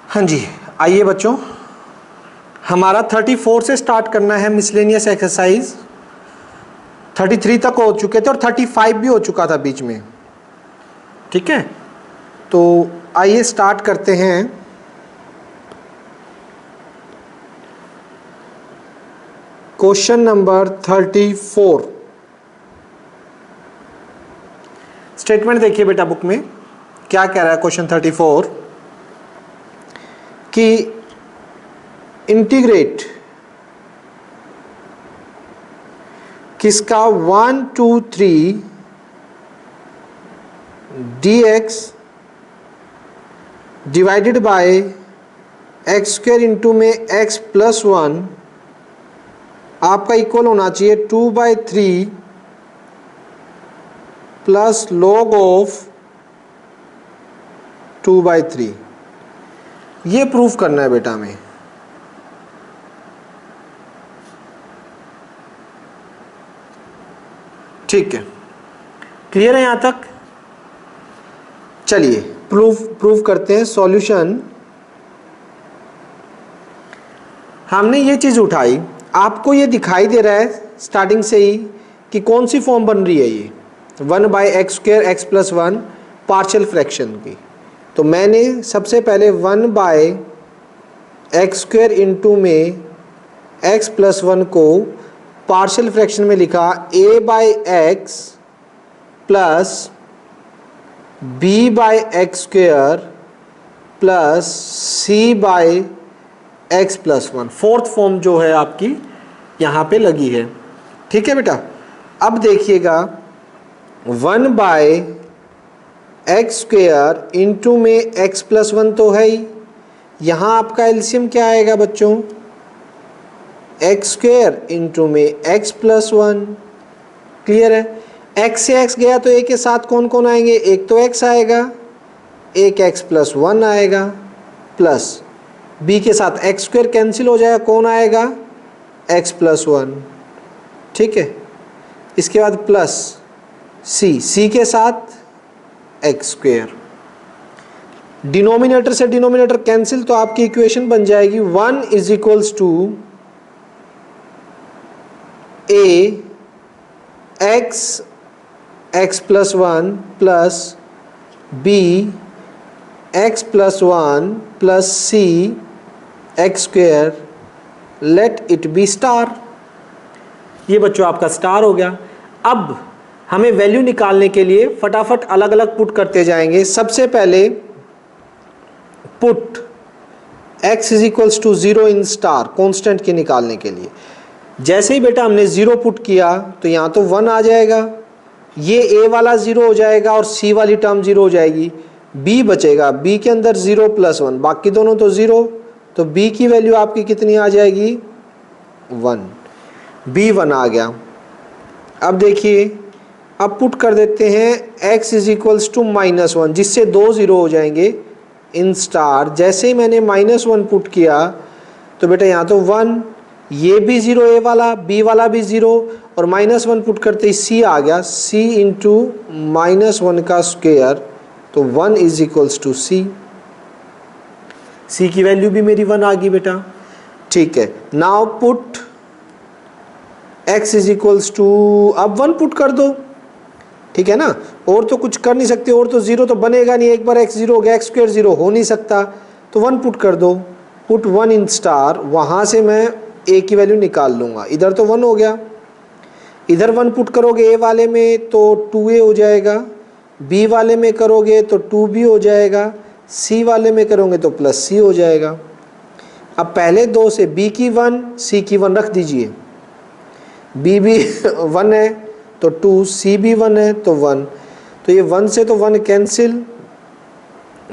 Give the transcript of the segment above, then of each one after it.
हाँ जी, आइए बच्चों, हमारा 34 से स्टार्ट करना है मिसलेनियस एक्सरसाइज। 33 तक हो चुके थे और 35 भी हो चुका था बीच में। ठीक है, तो आइए स्टार्ट करते हैं। Question number 34। स्टेटमेंट देखिए बेटा बुक में क्या कह रहा है। क्वेश्चन 34 कि इंटीग्रेट किसका 1 2 3 dx divided by x square into में x प्लस 1 आपका इक्वल होना चाहिए 2/3 प्लस log ऑफ 2/3। ये प्रूफ करना है बेटा हमें। ठीक है, क्लियर है यहां तक? चलिए प्रूफ करते हैं। सॉल्यूशन, हमने ये चीज उठाई, आपको ये दिखाई दे रहा है स्टार्टिंग से ही कि कौन सी फॉर्म बन रही है ये 1/x² x plus 1 partial fraction की। तो मैंने सबसे पहले 1/x² इंटू में x प्लस 1 को पार्शियल फ्रैक्शन में लिखा a/x plus b/x² plus c/x plus 1। Fourth form जो है आपकी यहाँ पे लगी है। ठीक है बेटा, अब देखिएगा 1/x² इंटू में x प्लस 1 तो है ही, यहाँ आपका एलसीएम क्या आएगा बच्चों? x² इंटू में x प्लस 1। क्लियर है? x से x गया तो a के साथ कौन कौन आएंगे? एक तो x आएगा, एक x प्लस 1 आएगा, प्लस b के साथ x² कैंसिल हो जाएगा, कौन आएगा? x plus 1। ठीक है, इसके बाद प्लस c के साथ x²। डिनोमिनेटर से डिनोमिनेटर कैंसिल तो आपकी इक्वेशन बन जाएगी 1 is equals to a x plus 1 plus b x plus 1 plus c x²। Let it be star. ये बच्चों आपका स्टार हो गया। अब हमें वैल्यू निकालने के लिए फटाफट अलग अलग पुट करते जाएंगे। सबसे पहले put x is equals to 0 in star constant के निकालने के लिए। जैसे ही बेटा हमने 0 पुट किया तो यहाँ तो 1 आ जाएगा, ये a वाला 0 हो जाएगा और c वाली टर्म 0 हो जाएगी, b बचेगा, b के अंदर 0 प्लस 1, बाकी दोनों तो 0, तो b की वैल्यू आपकी कितनी आ जाएगी? 1। b 1 आ गया। अब देखिए, अब पुट कर देते हैं x इज इक्वल्स टू -1, जिससे 2 0 हो जाएंगे इन स्टार। जैसे ही मैंने -1 पुट किया तो बेटा यहाँ तो 1, ये भी 0 a वाला, b वाला भी 0, और -1 पुट करते ही c आ गया, c इंटू -1 का स्क्वायर, तो 1 is equals to c। c की वैल्यू भी मेरी 1 आ गई बेटा। ठीक है, now put x is equals to, अब 1 पुट कर दो। ठीक है ना, और तो कुछ कर नहीं सकते, और तो 0 तो बनेगा नहीं, एक बार x 0 हो गया, x² 0 हो नहीं सकता, तो 1 पुट कर दो। पुट 1 इन स्टार, वहाँ से मैं a की वैल्यू निकाल लूँगा। इधर तो 1 हो गया, इधर 1 पुट करोगे a वाले में तो 2a हो जाएगा, b वाले में करोगे तो 2b हो जाएगा, c वाले में करोगे तो प्लस c हो जाएगा। अब पहले 2 से b की 1 c की 1 रख दीजिए, b भी 1 है तो 2, c भी 1 है तो 1, तो ये 1 से तो 1 कैंसिल,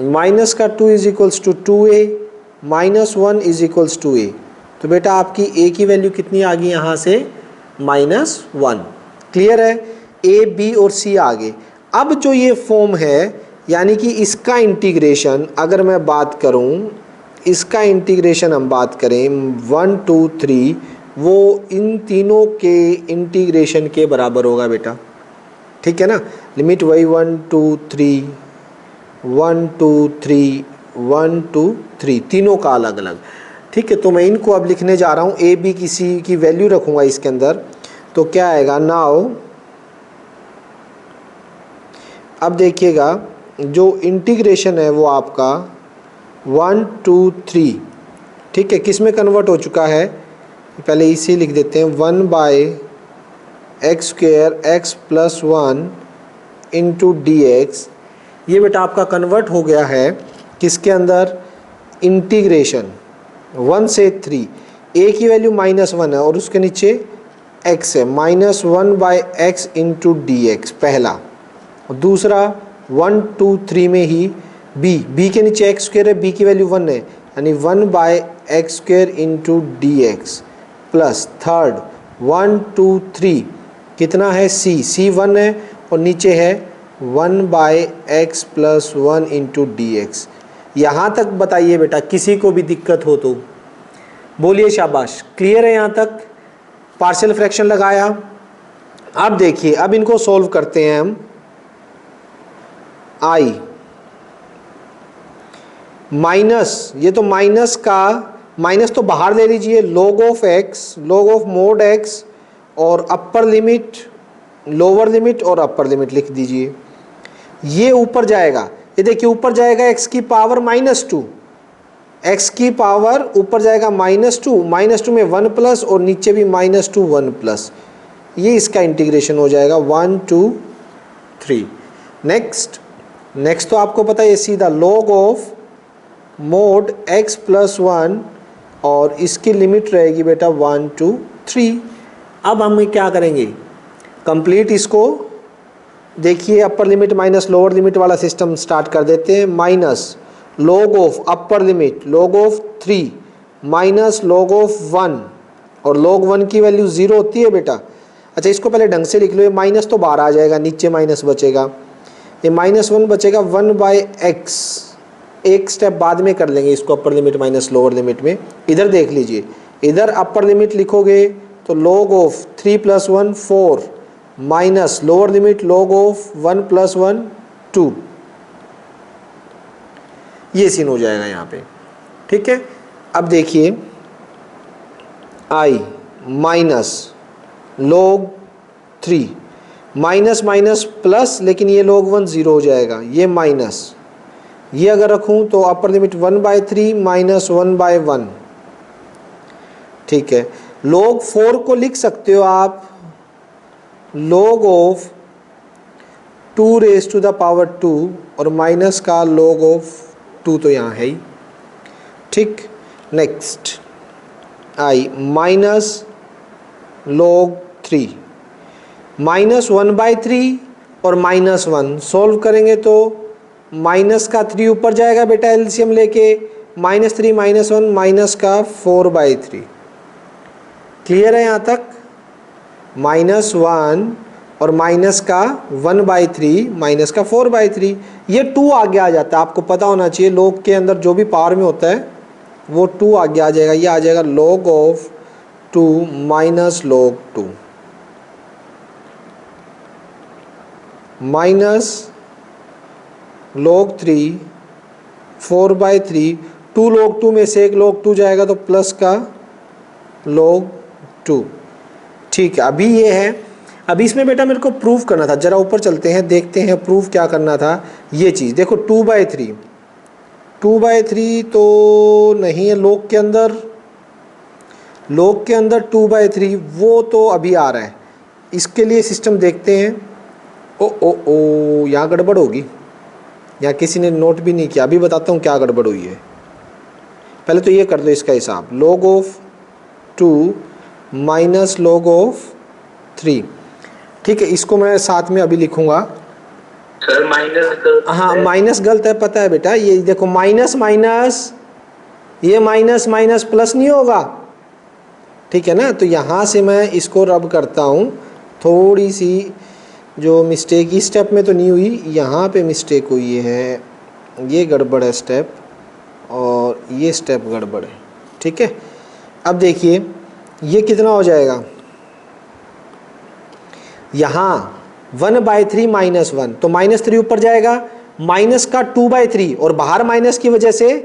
माइनस का 2 is equals to 2a, -1 is equals to a। तो बेटा आपकी a की वैल्यू कितनी आ गई यहाँ से? -1। क्लियर है? a b और c आ गए। अब जो ये फॉर्म है, यानी कि इसका इंटीग्रेशन अगर मैं बात करूं, इसका इंटीग्रेशन हम बात करें 1 2 3, वो इन तीनों के इंटीग्रेशन के बराबर होगा बेटा, ठीक है ना। लिमिट वही 1 2 3 1 2 3 1 2 3, तीनों का अलग अलग, ठीक है। तो मैं इनको अब लिखने जा रहा हूँ, ए बी की सी की वैल्यू रखूँगा इसके अंदर, तो क्या आएगा नाउ। अब देखिएगा जो इंटीग्रेशन है वो आपका 1 2 3, ठीक है, किस में कन्वर्ट हो चुका है, पहले इसे लिख देते हैं 1 by x square x plus 1 into d x. ये बेटा आपका कन्वर्ट हो गया है किसके अंदर, इंटीग्रेशन 1 से 3, ए की वैल्यू -1 है और उसके नीचे x है, -1 by x into d x पहला, और दूसरा 1 2 3 में ही b के नीचे एक्स स्क्वायर है, b की वैल्यू 1 है, यानी 1 by x square into d x, plus third 1 2 3 कितना है c 1 है और नीचे है 1 by x plus 1 into d x. यहाँ तक बताइए बेटा, किसी को भी दिक्कत हो तो बोलिए शाबाश, क्लियर है यहाँ तक। पार्शियल फ्रैक्शन लगाया। अब देखिए, अब इनको सॉल्व करते हैं हम। आई माइनस, ये तो माइनस का माइनस तो बाहर ले लीजिए, log of x, log of mode x, और अपर लिमिट लोअर लिमिट और अपर लिमिट लिख दीजिए। ये ऊपर जाएगा, ये देखिए ऊपर जाएगा x की पावर -2, x की पावर ऊपर जाएगा -2 में 1 प्लस और नीचे भी -2 1 प्लस, ये इसका इंटीग्रेशन हो जाएगा 1 2 3। नेक्स्ट तो आपको पता है ये सीधा log of mode x plus 1 और इसकी लिमिट रहेगी बेटा 1 2 3। अब हम क्या करेंगे, कंप्लीट इसको देखिए, upper limit minus lower limit वाला सिस्टम स्टार्ट कर देते हैं। Minus log of upper limit log of 3 minus log of 1, और log 1 की वैल्यू 0 होती है बेटा। अच्छा, इसको पहले ढंग से लिख लो, ये माइनस तो बाहर आ जाएगा, नीचे माइनस बचेगा, ये -1 बचेगा 1 बाय एक्स, एक स्टेप बाद में कर लेंगे इसको, upper limit minus lower limit में। इधर देख लीजिए, इधर अपर लिमिट लिखोगे तो log of 3 plus 1 4 minus lower limit log of 1 plus 1 2, ये सीन हो जाएगा यहाँ पे, ठीक है। अब देखिए I minus log 3 minus minus plus, लेकिन ये log 1 0 हो जाएगा, ये माइनस, ये अगर रखूं तो अपर लिमिट 1/3 माइनस 1/1, ठीक है। log 4 को लिख सकते हो आप log of 2 raise to the power 2, और माइनस का log ऑफ 2 तो यहाँ है ही, ठीक। नेक्स्ट आई माइनस log 3 -1/3 और -1 सॉल्व करेंगे तो माइनस का 3 ऊपर जाएगा बेटा एलसीएम लेके, -3 -1 माइनस का 4/3। क्लियर है यहाँ तक। -1 और माइनस का 1/3 माइनस का 4/3, ये 2 आगे आ जाता है, आपको पता होना चाहिए। log के अंदर जो भी पावर में होता है वो 2 आगे आ जाएगा, ये आ जाएगा log of 2 minus log 2 minus log 3 4/3, 2 log 2 में से एक log 2 जाएगा तो प्लस का log 2, ठीक है। अभी ये है, अभी इसमें बेटा मेरे को प्रूफ करना था, जरा ऊपर चलते हैं देखते हैं प्रूफ क्या करना था। ये चीज़ देखो 2/3 तो नहीं है log के अंदर, log के अंदर 2/3 वो तो अभी आ रहा है, इसके लिए सिस्टम देखते हैं। ओ यहाँ गड़बड़ होगी, यहाँ किसी ने नोट भी नहीं किया, अभी बताता हूँ क्या गड़बड़ हुई है। पहले तो ये कर दो इसका हिसाब, log of 2 minus log of 3, ठीक है। इसको मैं साथ में अभी लिखूंगा। सर माइनस गलत, हाँ माइनस गलत है, पता है बेटा। ये देखो माइनस माइनस, ये माइनस माइनस प्लस नहीं होगा, ठीक है ना। तो यहाँ से मैं इसको रब करता हूँ, थोड़ी सी जो मिस्टेक इस स्टेप में तो नहीं हुई, यहाँ पे मिस्टेक हुई है, ये गड़बड़ है स्टेप और ये स्टेप गड़बड़ है। ठीक है, अब देखिए ये कितना हो जाएगा, यहाँ 1/3 -1, तो -3 ऊपर जाएगा, माइनस का 2/3 और बाहर माइनस की वजह से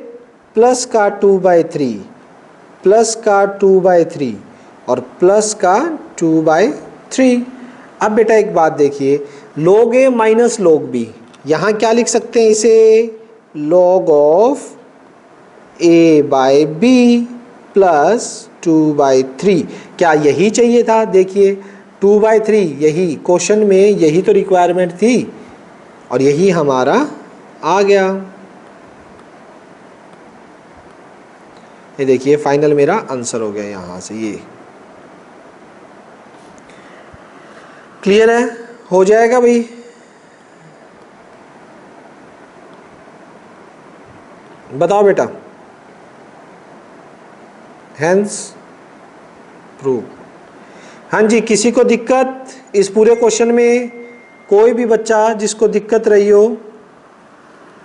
प्लस का 2/3, प्लस का 2/3 और प्लस का 2/3। अब बेटा एक बात देखिए, log a minus log b, यहाँ क्या लिख सकते हैं इसे, log ऑफ a/b प्लस 2/3। क्या यही चाहिए था? देखिए 2/3, यही क्वेश्चन में यही तो रिक्वायरमेंट थी और यही हमारा आ गया। ये देखिए फाइनल मेरा आंसर हो गया यहाँ से। ये क्लियर है? हो जाएगा भाई। बताओ बेटा, हेंस प्रूव। हाँ जी, किसी को दिक्कत इस पूरे क्वेश्चन में? कोई भी बच्चा जिसको दिक्कत रही हो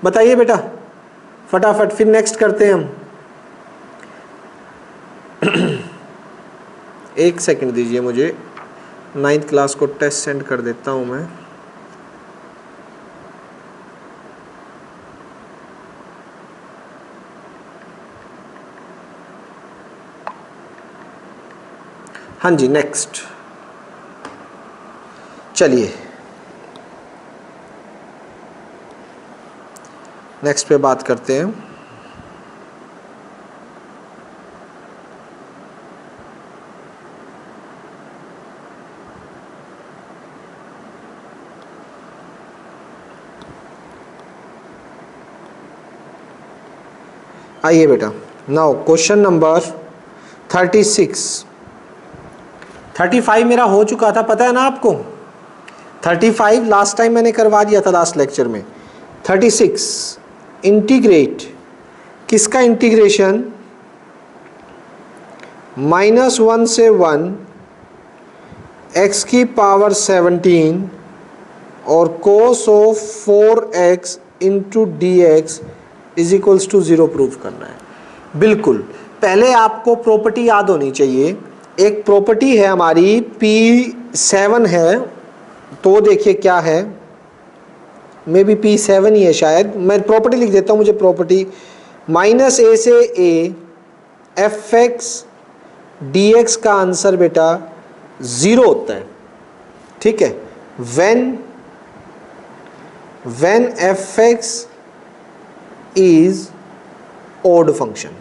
बताइए बेटा फटाफट, फिर नेक्स्ट करते हैं हम। एक सेकंड दीजिए मुझे, 9th क्लास को टेस्ट सेंड कर देता हूं मैं। हाँ जी, नेक्स्ट चलिए नेक्स्ट पे बात करते हैं। आइए बेटा, नाउ क्वेश्चन नंबर 36। 35 मेरा हो चुका था, पता है ना आपको। 35 लास्ट टाइम मैंने करवा दिया था लास्ट लेक्चर में। 36 इंटीग्रेट, किसका इंटीग्रेशन, -1 से 1 x की पावर 17 और cos of 4x into dx is equals to 0 prove करना है। बिल्कुल, पहले आपको प्रॉपर्टी याद होनी चाहिए। एक प्रॉपर्टी है हमारी P7 है, तो देखिए क्या है, मे बी P7 ही है शायद, मैं प्रॉपर्टी लिख देता हूँ। मुझे प्रॉपर्टी -a से a fx dx का आंसर बेटा 0 होता है। ठीक है, when fx is odd function।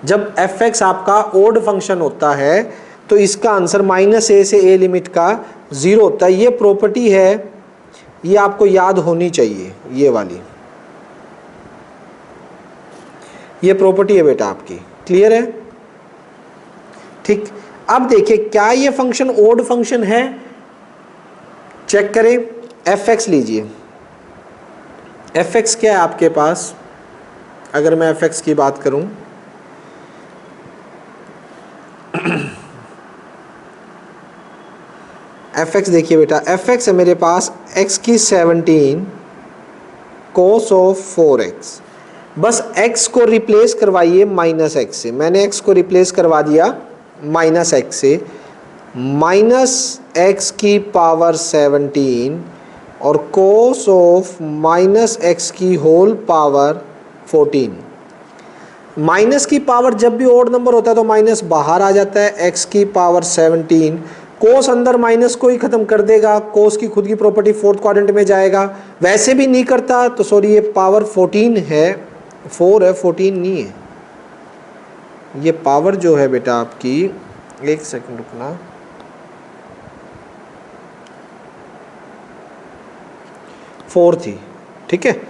जब fx आपका ओड फंक्शन होता है तो इसका आंसर -a से a लिमिट का 0 होता है। ये प्रॉपर्टी है, ये आपको याद होनी चाहिए, ये वाली ये प्रॉपर्टी है बेटा आपकी। क्लियर है? ठीक, अब देखिए क्या ये फंक्शन ओड फंक्शन है, चेक करें। fx लीजिए, fx क्या है आपके पास, अगर मैं fx की बात करूं, fx देखिए बेटा, fx है मेरे पास x की 17 cos ऑफ 4x। बस x को रिप्लेस करवाइए -x से। मैंने x को रिप्लेस करवा दिया -x से, -x की पावर 17 और cos ऑफ -x की होल पावर 14। माइनस की पावर जब भी ओड नंबर होता है तो माइनस बाहर आ जाता है, x की पावर 17, कोस अंदर माइनस को ही खत्म कर देगा, कोस की खुद की प्रॉपर्टी 4th क्वाड्रेंट में जाएगा। वैसे भी नहीं करता तो सॉरी, ये पावर 14 है, 4 है, 14 नहीं है। ये पावर जो है बेटा आपकी, एक सेकंड रुकना, फोर थी। ठीक है,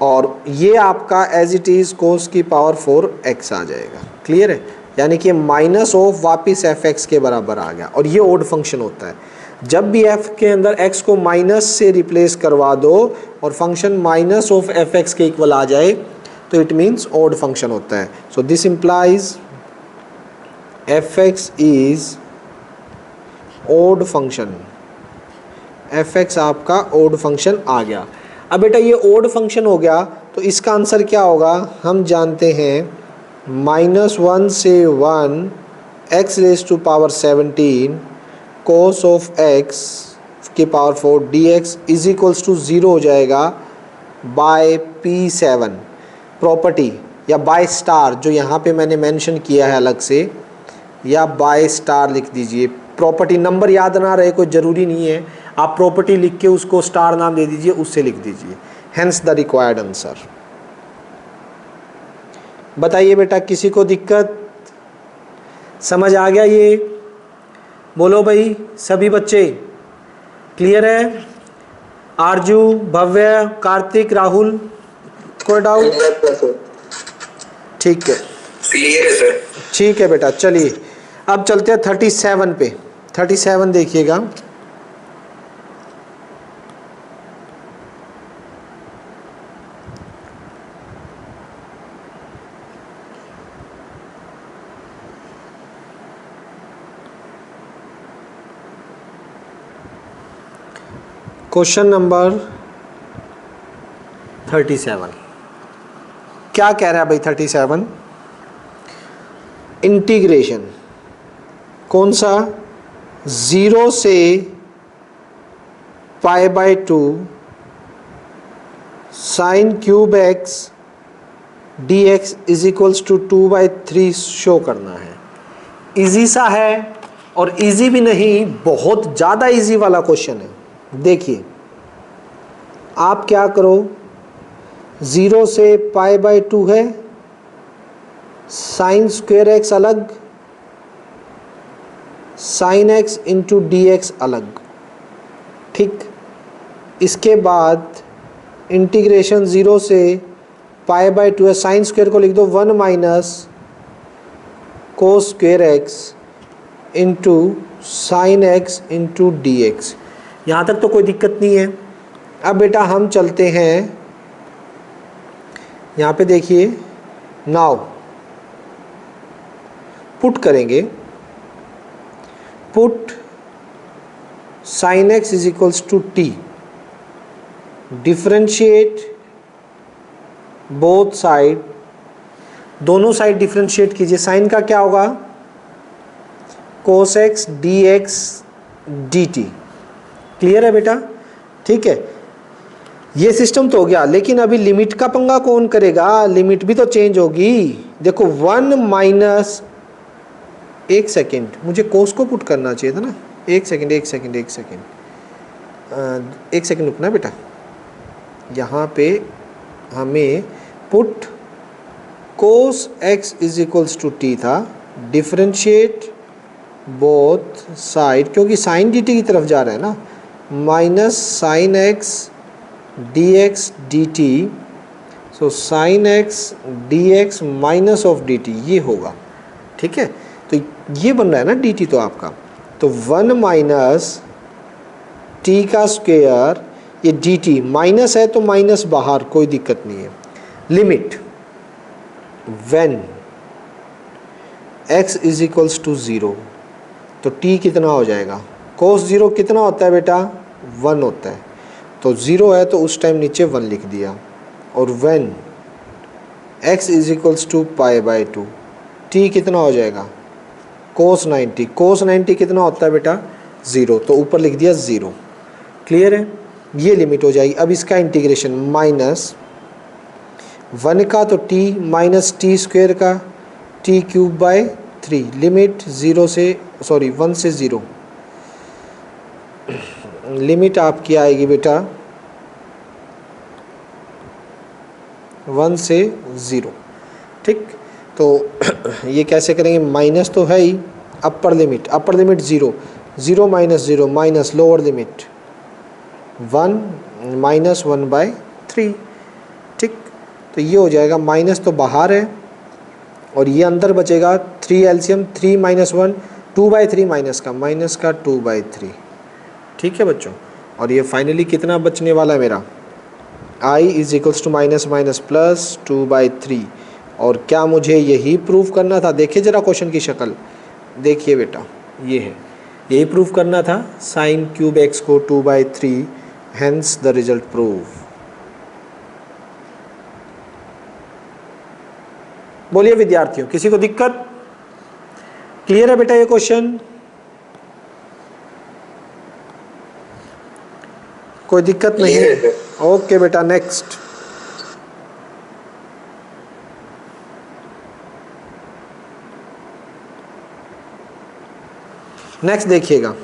और ये आपका एज इट इज कोस की पावर 4x आ जाएगा। क्लियर है? यानी कि माइनस ऑफ वापिस fx के बराबर आ गया। और ये ओड फंक्शन होता है, जब भी f के अंदर x को माइनस से रिप्लेस करवा दो और फंक्शन माइनस ऑफ fx के इक्वल आ जाए तो इट मीन्स ओड फंक्शन होता है। So this implies f x is odd function, f x आपका ओड फंक्शन आ गया। अब बेटा ये ओड फंक्शन हो गया तो इसका आंसर क्या होगा, हम जानते हैं -1 से 1 x raise to power 17 cos of x की power 4 dx is equals to 0 हो जाएगा बाय P7 प्रॉपर्टी या बाय स्टार, जो यहाँ पे मैंने मेंशन किया है अलग से, या बाय स्टार लिख दीजिए। प्रॉपर्टी नंबर याद ना रहे कोई ज़रूरी नहीं है, आप प्रॉपर्टी लिख के उसको स्टार नाम दे दीजिए, उससे लिख दीजिए। Hence the required answer. बताइए बेटा किसी को दिक्कत, समझ आ गया ये? बोलो भाई सभी बच्चे, क्लियर है? आरजू, भव्य, कार्तिक, राहुल, कोई डाउट? ठीक है, क्लियर है सर। ठीक है बेटा। चलिए अब चलते हैं 37 पे। 37 देखिएगा। क्वेश्चन नंबर 37 क्या कह रहा है भाई? 37 इंटीग्रेशन कौन सा? 0 से π/2 sine cube x d x is equals to 2/3 show करना है। इजी सा है और इजी भी नहीं, बहुत ज़्यादा इजी वाला क्वेश्चन है। देखिए आप क्या करो, 0 से π/2 है, साइन स्क्वेयर एक्स अलग, sign x into d x अलग, ठीक। इसके बाद इंटीग्रेशन 0 से π/2 है, साइन स्क्वेयर को लिख दो 1 minus cos square x into sine x into d x. यहाँ तक तो कोई दिक्कत नहीं है। अब बेटा हम चलते हैं यहाँ पे, देखिए नाउ पुट करेंगे, put sine x is equals to t, differentiate both side, दोनों साइड डिफरेंशिएट कीजिए। साइन का क्या होगा? Cos x d x d t. Clear है बेटा? ठीक है, ये सिस्टम तो हो गया, लेकिन अभी लिमिट का पंगा कौन करेगा? लिमिट भी तो चेंज होगी। देखो 1 माइनस, एक सेकेंड, मुझे कोस को पुट करना चाहिए था ना। एक सेकेंड रुकना बेटा। यहाँ पे हमें put cos x is equals to t था, डिफरेंशिएट बोथ साइड, क्योंकि साइन डी टी की तरफ जा रहा है ना, minus sine x d x d t, so sine x d x minus of d t, ये होगा। ठीक है, तो ये बन रहा है ना डी टी तो आपका, तो 1 माइनस टी का स्क्वेयर, ये डी टी माइनस है तो माइनस बाहर, कोई दिक्कत नहीं है। Limit when x is equals to 0, तो t कितना हो जाएगा? cos 0 कितना होता है बेटा? 1 होता है, तो 0 है तो उस टाइम नीचे 1 लिख दिया। और when x is equals to π/2, t कितना हो जाएगा? cos 90, cos 90 कितना होता है बेटा? 0, तो ऊपर लिख दिया 0। क्लियर है? ये लिमिट हो जाएगी। अब इसका इंटीग्रेशन माइनस 1 का तो t माइनस टी स्क्वेयर का t क्यूब बाय 3, लिमिट 1 से 0, लिमिट आपकी आएगी बेटा 1 से 0। ठीक, तो ये कैसे करेंगे? माइनस तो है ही, upper limit 0, 0 minus 0 minus lower limit 1 minus 1/3। ठीक, तो ये हो जाएगा, माइनस तो बाहर है और ये अंदर बचेगा 3 एलसीएम, 3 माइनस 1 2/3 माइनस का 2/3। ठीक है बच्चों, और ये फाइनली कितना बचने वाला है मेरा? i is equals to minus minus plus 2/3। और क्या मुझे यही प्रूव करना था? देखिए ज़रा क्वेश्चन की शक्ल, देखिए बेटा ये है, यही प्रूफ करना था, साइन क्यूब एक्स को 2/3, हेंस द रिजल्ट प्रूव। बोलिए विद्यार्थियों, किसी को दिक्कत? क्लियर है बेटा ये क्वेश्चन? कोई दिक्कत नहीं? ओके बेटा, नेक्स्ट। नेक्स्ट देखिएगा,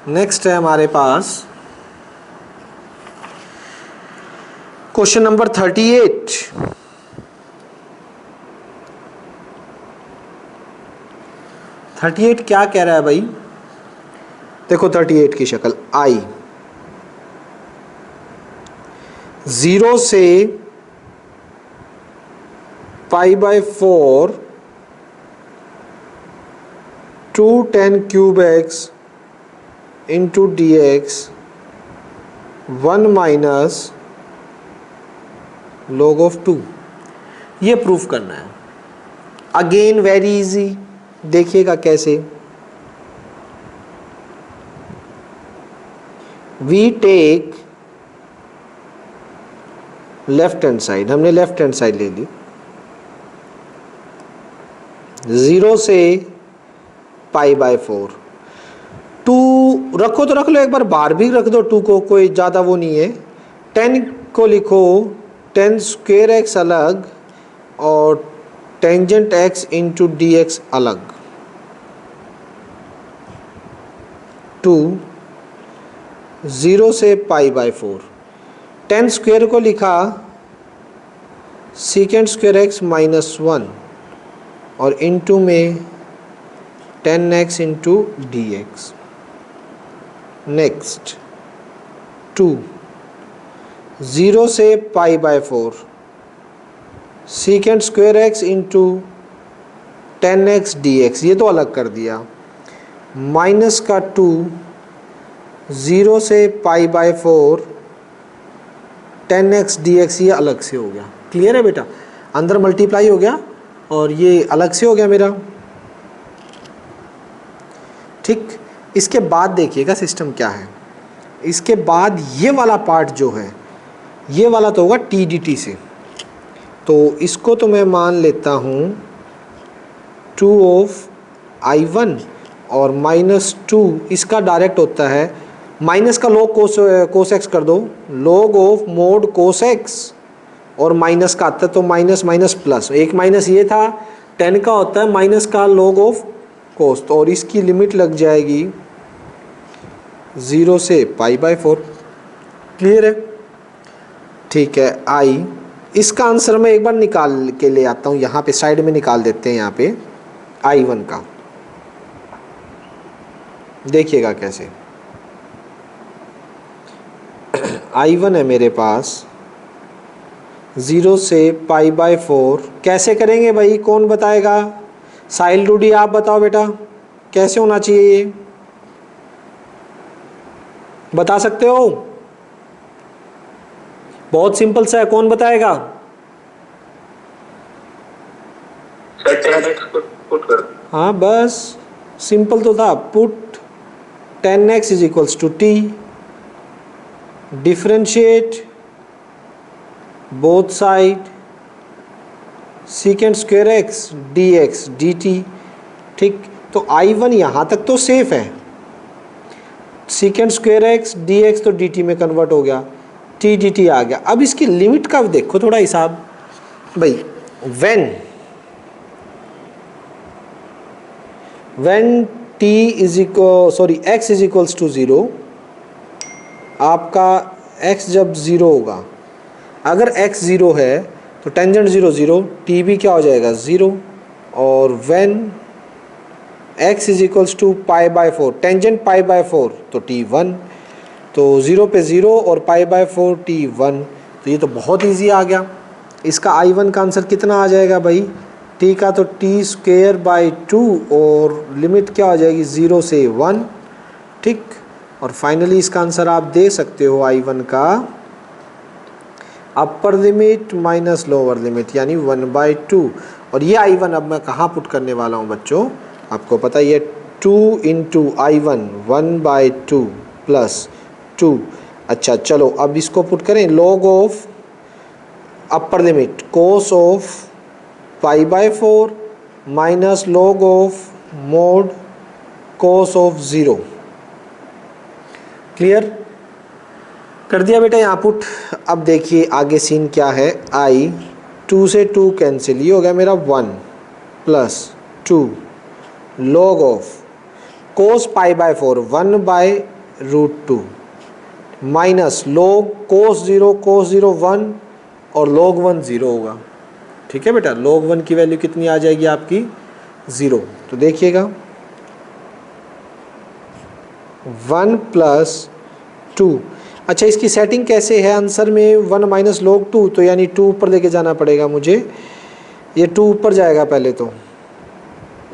नेक्स्ट है हमारे पास क्वेश्चन नंबर 38। क्या कह रहा है भाई? देखो 38 की शक्ल, आई 0 से π/4 2 tan cube x into dx 1 minus log of 2, ये प्रूफ करना है। अगेन वेरी इजी, देखिएगा कैसे। We take left hand side, हमने लेफ्ट हैंड साइड ले ली, 0 से π/4, 2 रखो तो रख लो, एक बार बाहर भी रख दो 2 को, कोई ज़्यादा वो नहीं है। 10 को लिखो, 10 स्क्वायर एक्स अलग और tangent x into d x अलग। 2 0 से π/4, 10 स्क्वायर को लिखा सीकेंड स्क्वायर एक्स माइनस 1 और इंटू में 10x into d x. Next 2 0 से π/4 secant square x into 10x dx, ये तो अलग कर दिया। माइनस का 2 0 से π/4 10x dx, ये अलग से हो गया। क्लियर है बेटा? अंदर मल्टीप्लाई हो गया और ये अलग से हो गया मेरा। ठीक, इसके बाद देखिएगा सिस्टम क्या है। इसके बाद ये वाला पार्ट जो है, ये वाला तो होगा टी डी टी से, तो इसको तो मैं मान लेता हूँ 2 ऑफ I1 और -2 इसका डायरेक्ट होता है, माइनस का log कोस एक्स कर दो, log of mode cos x, और माइनस का आता है तो माइनस माइनस प्लस, एक माइनस ये था, 10 का होता है माइनस का log ऑफ कोस, और इसकी लिमिट लग जाएगी 0 से π/4। क्लियर है? ठीक है, आई इसका आंसर मैं एक बार निकाल के ले आता हूँ, यहाँ पे साइड में निकाल देते हैं, यहाँ पे I1 का देखिएगा कैसे। I1 है मेरे पास 0 से π/4, कैसे करेंगे भाई, कौन बताएगा? साहिल रूडी आप बताओ बेटा, कैसे होना चाहिए ये, बता सकते हो? बहुत सिंपल सा है, कौन बताएगा? हाँ बस सिंपल तो था, put 10x is equals to t, differentiate both side secant square x dx dt। ठीक, तो I1 यहाँ तक तो सेफ है, सीकेंड स्क्वायर एक्स dx तो dt में कन्वर्ट हो गया, t dt आ गया। अब इसकी लिमिट का देखो थोड़ा हिसाब भाई, when x is equals to 0, आपका x जब 0 होगा, अगर x 0 है तो टेंजेंट 0 0, t भी क्या हो जाएगा 0, और when x is equals to π/4, tangent π/4 तो t 1, तो 0 पे 0 और π/4 t 1, तो ये तो बहुत इजी आ गया। इसका I1 का आंसर कितना आ जाएगा भाई, t का तो t²/2 और लिमिट क्या हो जाएगी 0 से 1। ठीक, और फाइनली इसका आंसर आप दे सकते हो I1 का upper limit minus lower limit यानी 1/2। और ये I1 अब मैं कहाँ पुट करने वाला हूँ बच्चों, आपको पता ही है 2 इंटू I1 1/2 प्लस 2। अच्छा चलो अब इसको पुट करें, log of upper limit cos of π/4 minus log of mod cos of 0। Clear कर दिया बेटा यहाँ पुट। अब देखिए आगे सीन क्या है, I 2 से 2 कैंसिल, ये हो गया मेरा 1 plus 2 log of cos π/4 1/√2 minus log cos 0 1 और log 1 0 होगा। ठीक है बेटा, log 1 की वैल्यू कितनी आ जाएगी आपकी 0। तो देखिएगा 1 प्लस 2। अच्छा इसकी सेटिंग कैसे है, आंसर में 1 माइनस log 2, तो यानी 2 ऊपर लेके जाना पड़ेगा मुझे। ये 2 ऊपर जाएगा, पहले तो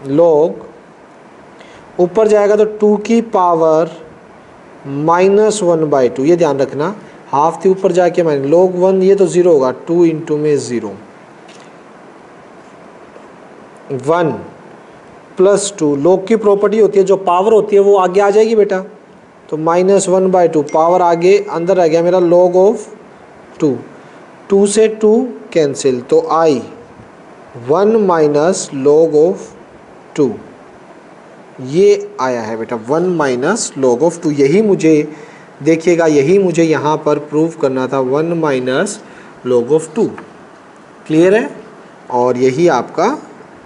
log ऊपर जाएगा तो 2 की पावर माइनस 1/2, ये ध्यान रखना। हाफ थी ऊपर जाके माइनस log 1, ये तो 0 होगा, 2 इंटू में 0 1 प्लस 2। log की प्रॉपर्टी होती है जो पावर होती है वो आगे आ जाएगी बेटा, तो माइनस 1/2 पावर आगे अंदर आ गया मेरा log ऑफ 2। 2 से 2 कैंसिल, तो I 1 माइनस log ऑफ 2, ये आया है बेटा 1 माइनस log ऑफ 2। यही मुझे देखिएगा, यही मुझे यहाँ पर प्रूव करना था, 1 माइनस log ऑफ 2। क्लियर है, और यही आपका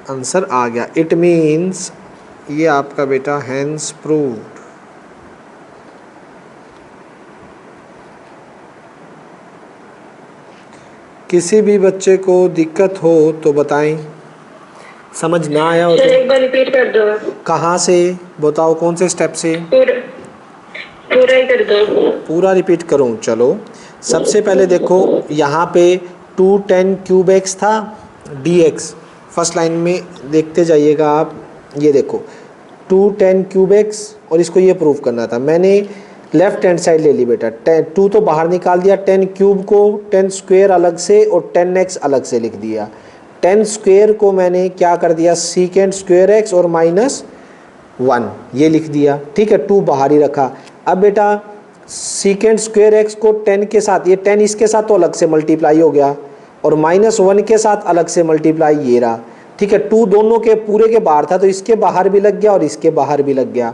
आंसर आ गया। इट मीन्स ये आपका बेटा हैंस प्रूव्ड। किसी भी बच्चे को दिक्कत हो तो बताएं, समझ ना आया हो तो एक बार रिपीट कर दो। कहाँ से बताओ, कौन से स्टेप से? पूरा ही कर दो। पूरा रिपीट करूँ, चलो। सबसे पहले देखो यहाँ पे 2 10 क्यूब एक्स था dx, फर्स्ट लाइन में देखते जाइएगा आप। ये देखो 2 10 क्यूब एक्स, और इसको ये प्रूव करना था। मैंने लेफ्ट हैंड साइड ले ली बेटा, 2 तो बाहर निकाल दिया, 10 क्यूब को 10 स्क्वायर अलग से और 10x अलग से लिख दिया। 10 स्क्वायर को मैंने क्या कर दिया, सीकेंड स्क्वायर x और माइनस 1 ये लिख दिया। ठीक है, 2 बाहर ही रखा। अब बेटा सीकेंड स्क्वायर x को 10 के साथ, ये 10 इसके साथ तो अलग से मल्टीप्लाई हो गया, और माइनस 1 के साथ अलग से मल्टीप्लाई ये रहा। ठीक है, 2 दोनों के पूरे के बाहर था तो इसके बाहर भी लग गया और इसके बाहर भी लग गया।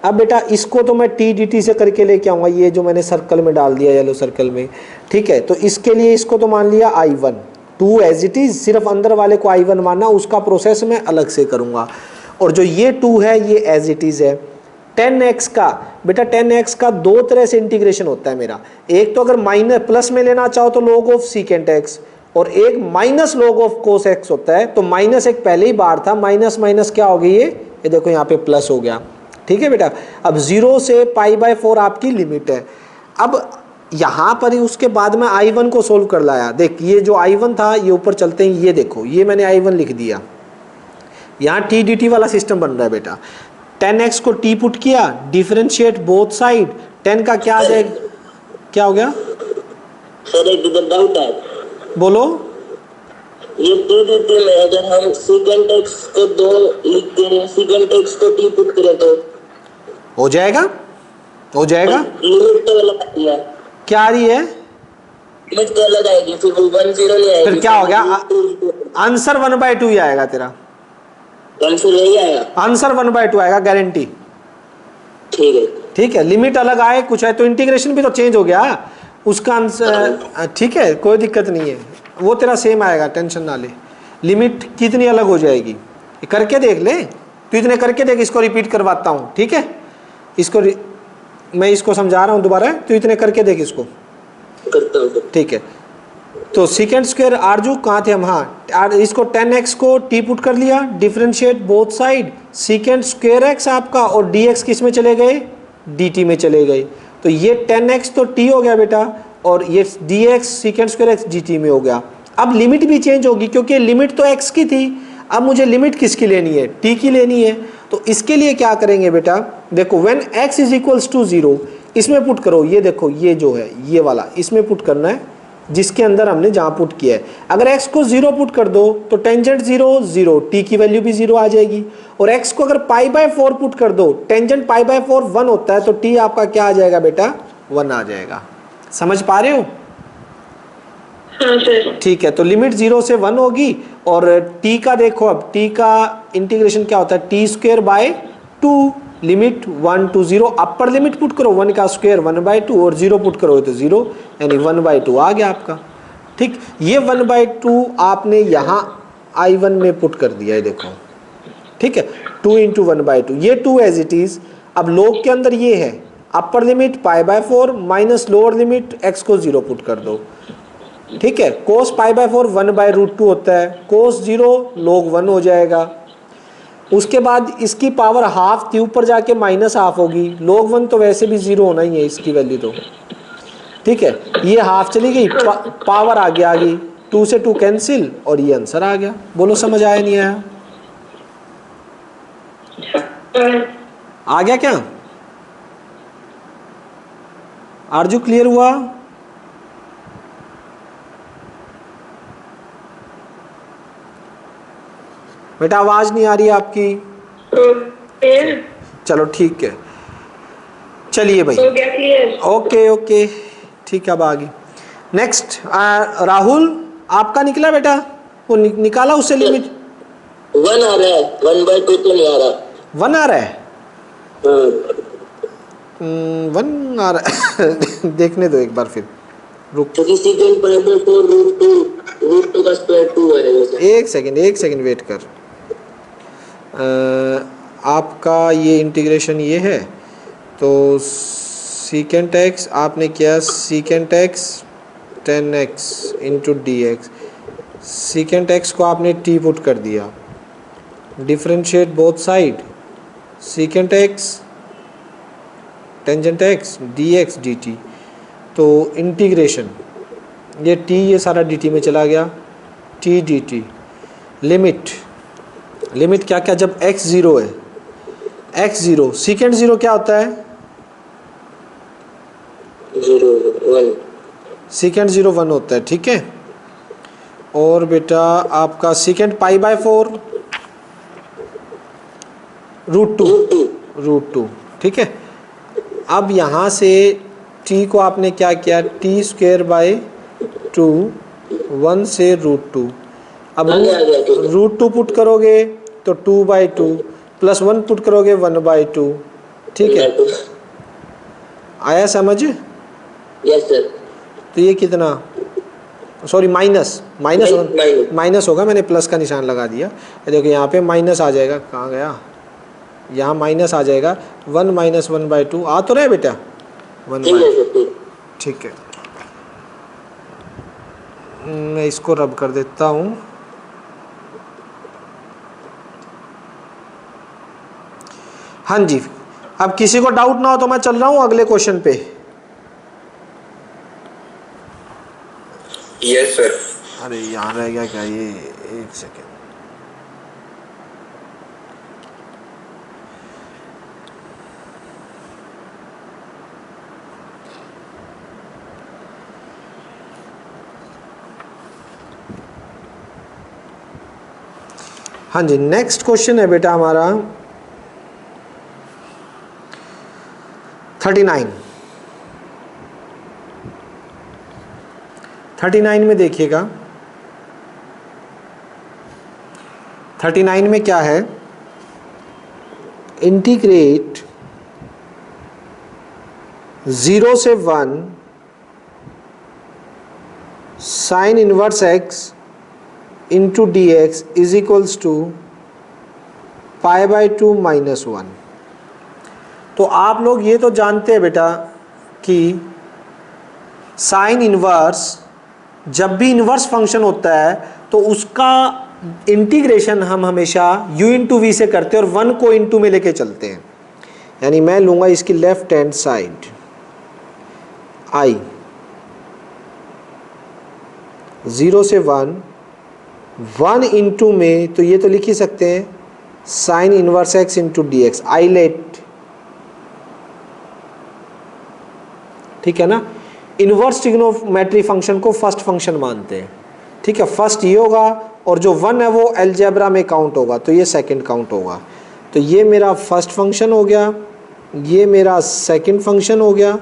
अब बेटा इसको तो मैं t dt से करके लेके आऊँगा, ये जो मैंने सर्कल में डाल दिया येलो सर्कल में। ठीक है, तो इसके लिए इसको तो मान लिया I1, 2 एज इट इज़, सिर्फ अंदर वाले को I1 मानना, उसका प्रोसेस मैं अलग से करूँगा। और जो ये 2 है ये एज इट इज़ है। 10x का बेटा 10x का 2 तरह से इंटीग्रेशन होता है मेरा। एक तो अगर माइनस प्लस में लेना चाहो तो log ऑफ सीकेंट x, और एक minus log of cos x होता है। तो माइनस एक पहले ही बाहर था, माइनस माइनस क्या हो गई, ये देखो यहाँ पे प्लस हो गया। ठीक है बेटा, अब 0 से π/4 आपकी लिमिट है। अब यहाँ पर ही उसके बाद में I1 को सोल्व कर लाया। देख ये जो I1 था, ये ऊपर चलते हैं, ये देखो ये मैंने I1 लिख दिया। यहाँ t dt वाला सिस्टम बन रहा है बेटा। 10x को t पुट किया, डिफरेंशिएट बोथ साइड, 10 का क्या आ जाएगा, क्या हो गया सर? एक डाउट है, बोलो। ये t dt में अगर हम सीकेंट x को 2 लिखते हैं, सीकेंट x को t पुट करें तो हो जाएगा, हो जाएगा। लिमिट तो अलग आती है, क्या आ रही है, लिमिट तो अलग आएगी, फिर 1 0 नहीं आएगी। फिर क्या हो गया, आंसर 1/2 ही आएगा तेरा, आंसर यही आएगा, आंसर 1/2 आएगा, गारंटी। ठीक है, ठीक है, लिमिट अलग आए कुछ है तो इंटीग्रेशन भी तो चेंज हो गया उसका आंसर। ठीक है, कोई दिक्कत नहीं है, वो तेरा सेम आएगा, टेंशन ना ले। लिमिट कितनी अलग हो जाएगी करके देख ले, तो इतने करके देख, इसको रिपीट करवाता हूँ। ठीक है, इसको मैं इसको समझा रहा हूँ दोबारा, तो इतने करके देख इसको, करता हूँ। ठीक है, तो सीकेंड स्क्वायर आरजू कहाँ थे हम, हाँ इसको 10x को t पुट कर लिया, differentiate both side, secant square x आपका, और dx किस में चले गए, dt में चले गए। तो ये 10x तो t हो गया बेटा, और ये dx secant square x dt में हो गया। अब लिमिट भी चेंज होगी, क्योंकि लिमिट तो x की थी, अब मुझे लिमिट किसकी लेनी है, t की लेनी है। तो इसके लिए क्या करेंगे बेटा, देखो when x is equals to 0, इसमें पुट करो, ये देखो ये जो है ये वाला, इसमें पुट करना है जिसके अंदर हमने जहाँ पुट किया है। अगर x को 0 पुट कर दो तो टेंजेंट 0 0, t की वैल्यू भी 0 आ जाएगी। और x को अगर π/4 पुट कर दो, टेंजेंट π/4 1 होता है, तो t आपका क्या आ जाएगा बेटा, 1 आ जाएगा। समझ पा रहे हो? हाँ सर। ठीक है, तो लिमिट 0 से 1 होगी। और t का देखो, अब t का इंटीग्रेशन क्या होता है, t²/2, limit 1 to 0, upper limit put करो 1 का स्क्वायर 1/2 और 0 पुट करो तो 0, यानी 1/2 आ गया आपका। ठीक, ये 1/2 आपने यहाँ I1 में पुट कर दिया है, देखो। ठीक है, 2 × 1/2, ये 2 एज इट इज। अब log के अंदर ये है upper limit π/4 minus lower limit x को 0 पुट कर दो। ठीक है, cos π/4 1/√2 होता है, cos 0 log 1 हो जाएगा। उसके बाद इसकी पावर हाफ थी, ऊपर जाके -½ होगी, log 1 तो वैसे भी 0 होना ही है इसकी वैल्यू तो। ठीक है, ये हाफ चली गई, पावर आगे आ गई, 2 से 2 कैंसिल और ये आंसर आ गया। बोलो समझ आया नहीं आया? आ गया क्या? आरजू क्लियर हुआ? बेटा आवाज नहीं आ रही आपकी। चलो ठीक है, चलिए भाई, ओके ओके ठीक है। अब आगे नेक्स्ट राहुल आपका निकला बेटा, वो निकाला उससे लिमिट 1 आ रहा है, 1/2 तो नहीं आ रहा। 1 आ रहा है, 1 आ रहा है देखने दो एक बार फिर, रुक सेकंड पर √2 का स्क्वायर 2 आएगा। एक सेकंड वेट कर। आपका ये इंटीग्रेशन ये है, तो सीकेंट x आपने किया secant x 10x × dx, secant x को आपने t पुट कर दिया, differentiate both side, secant x tangent x dx dt, तो इंटीग्रेशन ये t ये सारा dt में चला गया, t dt, लिमिट क्या क्या, जब x 0 है, x 0 सीकेंट 0 क्या होता है, 0 1, सीकेंट 0 1 होता है। ठीक है, और बेटा आपका सीकेंट π/4 √2, ठीक है। अब यहाँ से t को आपने क्या किया, t²/2 1 से √2, अब √2 पुट करोगे तो 2/2 प्लस 1 पुट करोगे 1/2। ठीक है, आया समझ? Yes sir. तो ये कितना, सॉरी माइनस होगा, मैंने प्लस का निशान लगा दिया। देखो यहाँ पे माइनस आ जाएगा, कहाँ गया, यहाँ माइनस आ जाएगा, 1 - 1/2 आ तो रहा है बेटा, 1/2। ठीक है, मैं इसको रब कर देता हूँ। हाँ जी, अब किसी को डाउट ना हो तो मैं चल रहा हूँ अगले क्वेश्चन पे। Yes sir. अरे यहाँ रह गया क्या ये, एक सेकेंड। हाँ जी, नेक्स्ट क्वेश्चन है बेटा हमारा 39 में देखिएगा, 39 में क्या है, इंटीग्रेट 0 से 1 sine inverse x into dx is equals to π/2 - 1। तो आप लोग ये तो जानते हैं बेटा कि साइन इनवर्स, जब भी इनवर्स फंक्शन होता है तो उसका इंटीग्रेशन हम हमेशा u × v से करते हैं और 1 को इंटू में लेके चलते हैं। यानी मैं लूँगा इसकी लेफ्ट हैंड साइड i, 0 से 1 इंटू में, तो ये तो लिख ही सकते हैं sign inverse x into dx, eyelet, ठीक है ना। इन्वर्स ट्रिग्नोमेट्री फंक्शन को फर्स्ट फंक्शन मानते हैं, ठीक है। फर्स्ट ये होगा और जो 1 है वो अलजेब्रा में काउंट होगा, तो ये सेकंड काउंट होगा। तो ये मेरा फर्स्ट फंक्शन हो गया, ये मेरा सेकंड फंक्शन हो गया,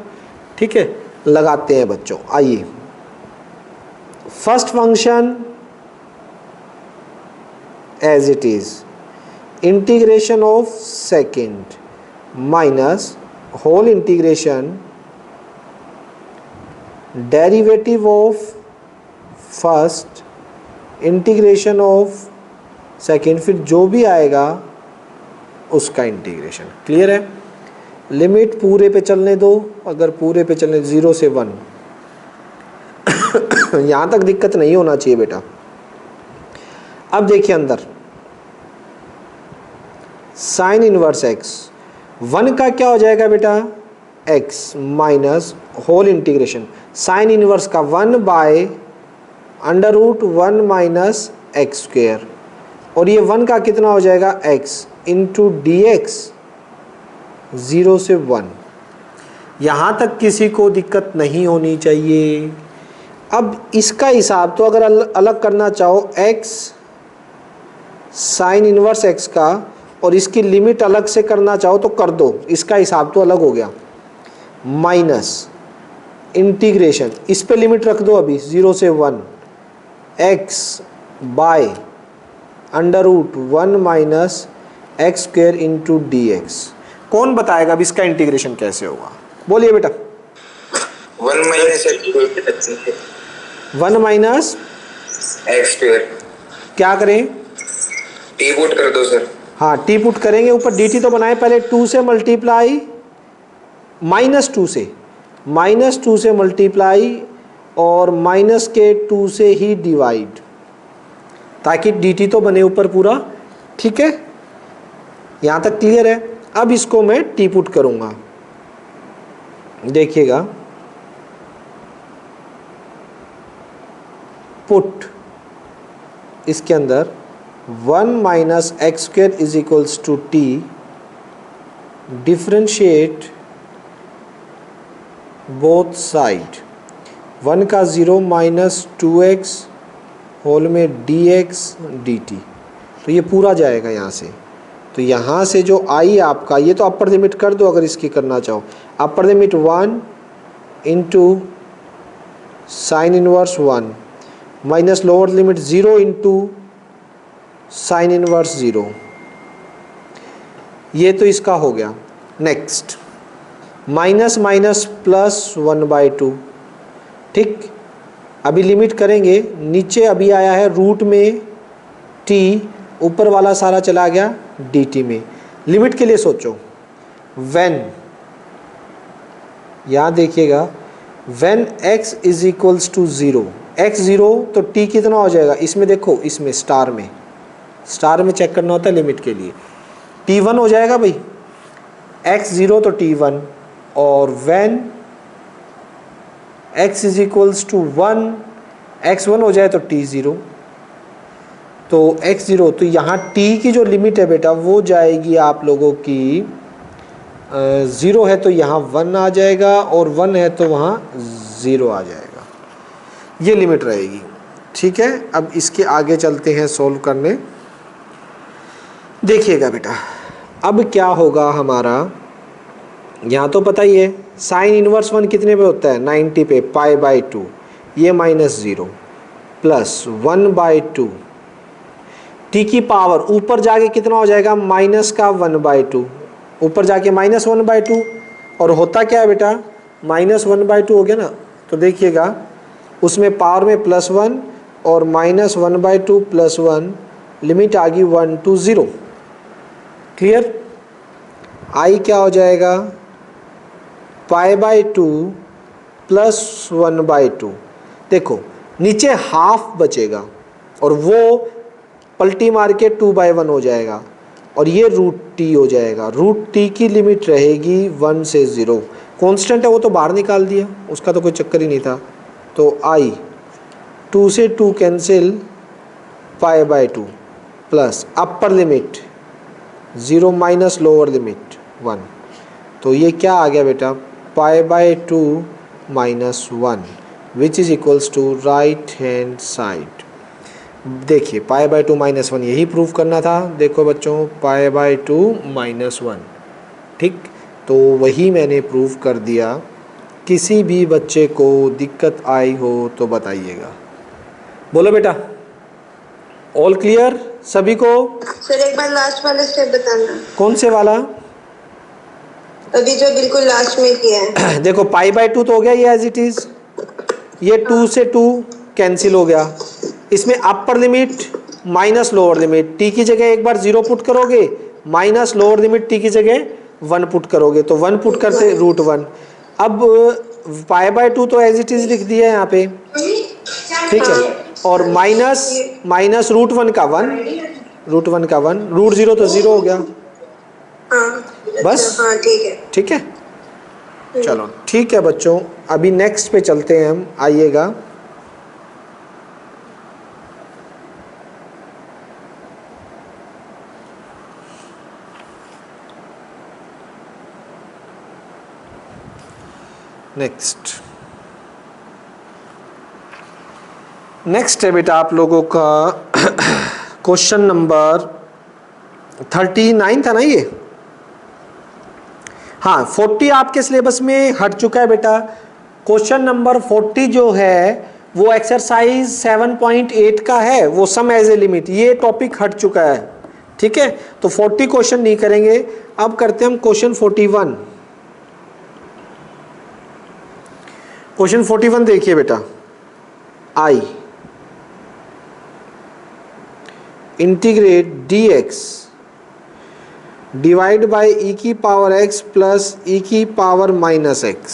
ठीक है। लगाते हैं बच्चों, आइए। First function as it is integration of second minus whole integration derivative of first integration of second, फिर जो भी आएगा उसका इंटीग्रेशन। क्लियर है? लिमिट पूरे पे चलने दो, अगर पूरे पे चलने 0 से 1 यहाँ तक दिक्कत नहीं होना चाहिए बेटा। अब देखिए अंदर साइन इनवर्स x 1 का क्या हो जाएगा बेटा x minus whole integration sine inverse का 1 by under root 1 minus x square, और ये 1 का कितना हो जाएगा x इंटू डी एक्स 0 से 1। यहाँ तक किसी को दिक्कत नहीं होनी चाहिए। अब इसका हिसाब तो अगर अलग करना चाहो x साइन इनवर्स x का, और इसकी लिमिट अलग से करना चाहो तो कर दो, इसका हिसाब तो अलग हो गया। माइनस इंटीग्रेशन, इस पे लिमिट रख दो अभी 0 से 1 x by under root 1 minus x square into d x. कौन बताएगा अब इसका इंटीग्रेशन कैसे होगा? बोलिए बेटा। 1 माइनस एक्स स्क्वायर क्या करें? टी पुट कर दो सर। हाँ टी पुट करेंगे, ऊपर डी टी तो बनाए, पहले 2 से मल्टीप्लाई -2 से मल्टीप्लाई और माइनस के 2 से ही डिवाइड, ताकि डी टी तो बने ऊपर पूरा, ठीक है। यहाँ तक क्लियर है? अब इसको मैं टी पुट करूँगा, देखिएगा। पुट इसके अंदर 1 minus x square is equals to t, differentiate both side, 1 का 0 माइनस 2x होल में dx dt, तो ये पूरा जाएगा यहाँ से। तो यहाँ से जो आई आपका, ये तो अपर लिमिट कर दो अगर इसकी करना चाहो। Upper limit 1 into sine inverse 1 minus lower limit 0 into sine inverse 0, ये तो इसका हो गया। नेक्स्ट माइनस माइनस प्लस 1/2, ठीक। अभी लिमिट करेंगे, नीचे अभी आया है रूट में t, ऊपर वाला सारा चला गया dt में। लिमिट के लिए सोचो, व्हेन, यहाँ देखिएगा, when x is equals to 0, x 0 तो t कितना हो जाएगा? इसमें देखो, इसमें स्टार में चेक करना होता है लिमिट के लिए। t1 हो जाएगा भाई, x 0 तो t1, और when x is equals to 1, x1 हो जाए तो t0, तो x0, तो यहाँ t की जो लिमिट है बेटा वो जाएगी आप लोगों की 0 है तो यहाँ 1 आ जाएगा, और 1 है तो वहाँ 0 आ जाएगा, ये लिमिट रहेगी, ठीक है। अब इसके आगे चलते हैं सोल्व करने। देखिएगा बेटा, अब क्या होगा हमारा, यहाँ तो पता ही है साइन इनवर्स 1 कितने पे होता है? 90 पे, π/2, ये -0 प्लस 1/2, टी की पावर ऊपर जाके कितना हो जाएगा? माइनस का 1/2, ऊपर जाके -1/2, और होता क्या है बेटा? -1/2 हो गया ना, तो देखिएगा उसमें पावर में +1 और -1/2 + 1, लिमिट आ गई 1 to 0। क्लियर? आई क्या हो जाएगा? π/2 + 1/2। देखो नीचे हाफ बचेगा और वो पलटी मार के 2/1 हो जाएगा, और ये √t हो जाएगा। √t की लिमिट रहेगी 1 से 0। कांस्टेंट है वो तो बाहर निकाल दिया, उसका तो कोई चक्कर ही नहीं था। तो आई 2 से 2 cancel, π/2 plus upper limit 0 minus lower limit 1, तो ये क्या आ गया बेटा? π/2 minus one which is equals to right hand side. देखिए pi by two minus one यही प्रूव करना था। देखो बच्चों pi by two minus one, ठीक, तो वही मैंने प्रूव कर दिया। किसी भी बच्चे को दिक्कत आई हो तो बताइएगा। बोलो बेटा, ऑल क्लियर सभी को? सर एक बार लास्ट वाला स्टेप बताना। कौन से वाला? अभी जो बिल्कुल लास्ट में किया है। देखो पाई बाय टू तो हो गया ये एज इट इज, ये टू से टू कैंसिल हो गया। इसमें upper limit minus lower limit, T की जगह एक बार जीरो पुट करोगे, माइनस लोअर लिमिट टी की जगह वन पुट करोगे, तो वन पुट करते रूट वन। अब पाई बाय टू तो एज इट इज लिख दिया है यहाँ पे, ठीक है, और माइनस रूट वन का वन, रूट वन का वन, रूट जीरो तो जीरो हो गया। बस हाँ ठीक है, ठीक है, चलो ठीक है बच्चों, अभी नेक्स्ट पे चलते हैं हम, आइएगा। नेक्स्ट है बेटा आप लोगों का क्वेश्चन नंबर 39 था ना ये, हाँ 40 आपके सिलेबस में हट चुका है बेटा। क्वेश्चन नंबर 40 जो है वो एक्सरसाइज 7.8 का है, वो सम एज ए लिमिट, ये टॉपिक हट चुका है, ठीक है, तो 40 क्वेश्चन नहीं करेंगे। अब करते हैं हम क्वेश्चन 41। क्वेश्चन 41 देखिए बेटा, आई integrate dx divide by E की पावर x प्लस ई की पावर माइनस x।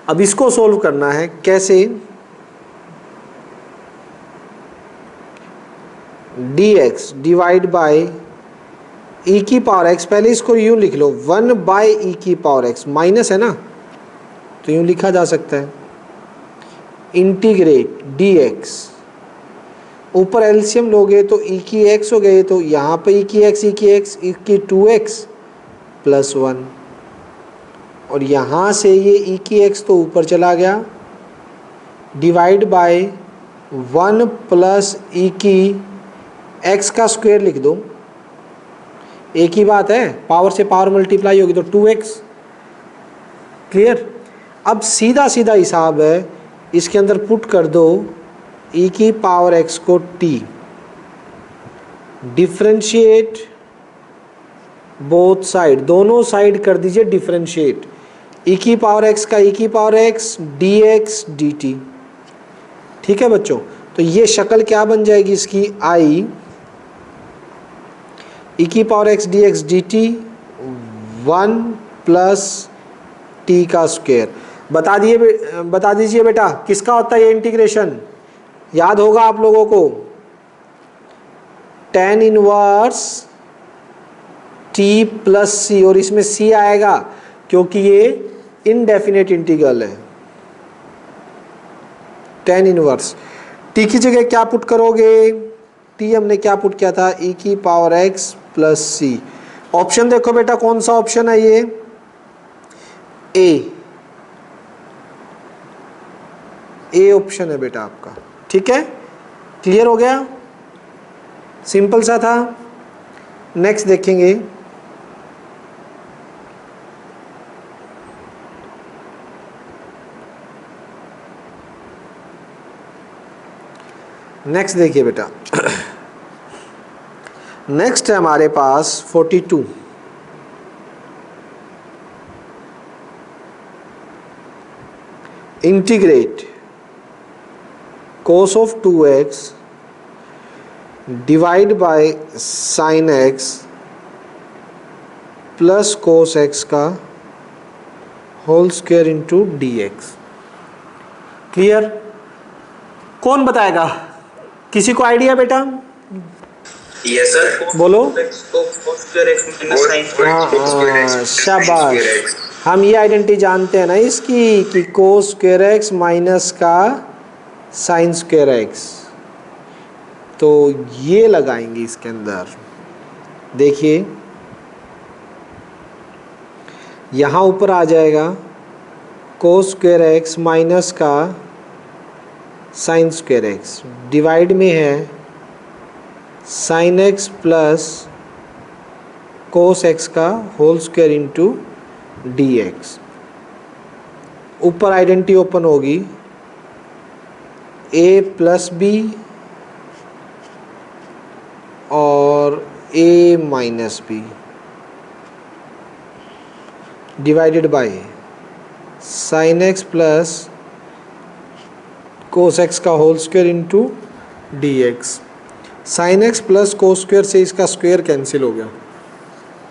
अब इसको सोल्व करना है, कैसे? dx डिवाइड बाई ई की पावर x, पहले इसको यूं लिख लो, वन बाई ई की पावर x, माइनस है ना तो यूं लिखा जा सकता है, इंटीग्रेट dx, ऊपर एलसीएम लोगे तो ई की x हो गए, तो यहाँ पे ई की x ई की 2x प्लस वन, और यहाँ से ये ई की x तो ऊपर चला गया, डिवाइड बाय वन प्लस ई की x का स्क्वायर लिख दो, एक ही बात है, पावर से पावर मल्टीप्लाई होगी तो 2x। क्लियर? अब सीधा सीधा हिसाब है, इसके अंदर पुट कर दो ई की पावर x को t, डिफ्रेंशिएट बोथ साइड, दोनों साइड कर दीजिए डिफ्रेंशिएट, ई की पावर x का ई की पावर x dx dt। ठीक है बच्चों, तो ये शक्ल क्या बन जाएगी इसकी, i ई की power x dx dt 1 plus t का स्क्वायर। बता दीजिए बेटा किसका होता है ये इंटीग्रेशन, याद होगा आप लोगों को, tan इनवर्स t प्लस सी, और इसमें c आएगा क्योंकि ये इनडेफिनेट इंटीग्रल है। tan इनवर्स t की जगह क्या पुट करोगे, t हमने क्या पुट किया था, e की पावर x प्लस सी। ऑप्शन देखो बेटा कौन सा ऑप्शन है ये, ए ऑप्शन है बेटा आपका। ठीक है, क्लियर हो गया, सिंपल सा था। नेक्स्ट देखेंगे, नेक्स्ट देखिए बेटा नेक्स्ट है हमारे पास 42। Integrate cos of 2x divide by sin x plus cos x का whole square into dx। Clear? कौन बताएगा, किसी को आइडिया बेटा? यस सर, बोलो। हाँ, शाबाश, हम ये आइडेंटिटी जानते हैं ना इसकी कि cos स्क्वायर x माइनस का sin स्क्वायर x, तो ये लगाएंगे इसके अंदर। देखिए यहाँ ऊपर आ जाएगा कोस स्क्वायर एक्स माइनस का साइन स्क्वायर एक्स, डिवाइड में है sine x plus cos x का whole square into d x. ऊपर आइडेंटिटी ओपन होगी, ए प्लस बी और a minus b divided by sine x plus cos x का whole square into d x. Sine x plus cos square से इसका square cancel हो गया।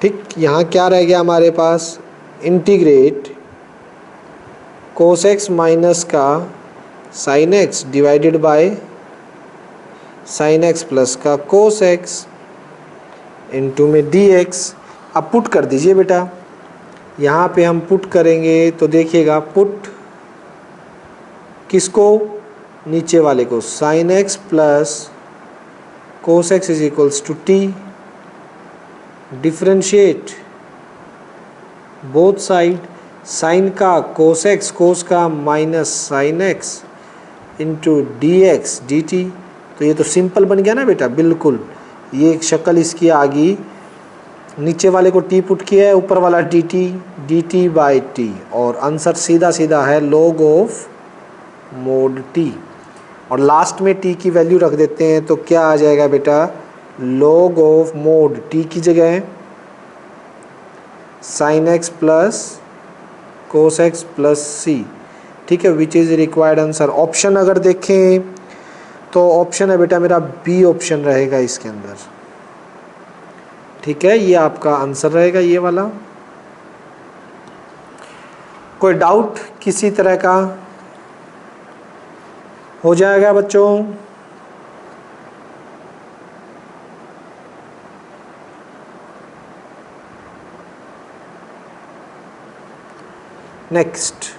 ठीक, यहाँ क्या रह गया हमारे पास, इंटीग्रेट कोस एक्स माइनस का sine x divided by sine x plus का कोस एक्स इंटू में डी एक्स। अब पुट कर दीजिए बेटा, यहाँ पे हम पुट करेंगे तो देखिएगा, पुट किसको, नीचे वाले को, sine x plus cos x is equals to t, differentiate both side, sine का कोस एक्स, कोस का minus sine x into d x d t. तो ये तो सिंपल बन गया ना बेटा, बिल्कुल ये एक शक्ल इसकी आ गई। नीचे वाले को टी पुट किया है, ऊपर वाला डी टी बाई टी, और आंसर सीधा सीधा है लॉग ऑफ मोड टी। और लास्ट में टी की वैल्यू रख देते हैं तो क्या आ जाएगा बेटा, लॉग ऑफ मोड टी की जगह है sine x plus cos x plus c. ठीक है, which is required answer. Option अगर देखें तो ऑप्शन है बेटा मेरा बी ऑप्शन रहेगा इसके अंदर। ठीक है, ये आपका आंसर रहेगा, ये वाला। कोई डाउट किसी तरह का हो जाएगा बच्चों? नेक्स्ट,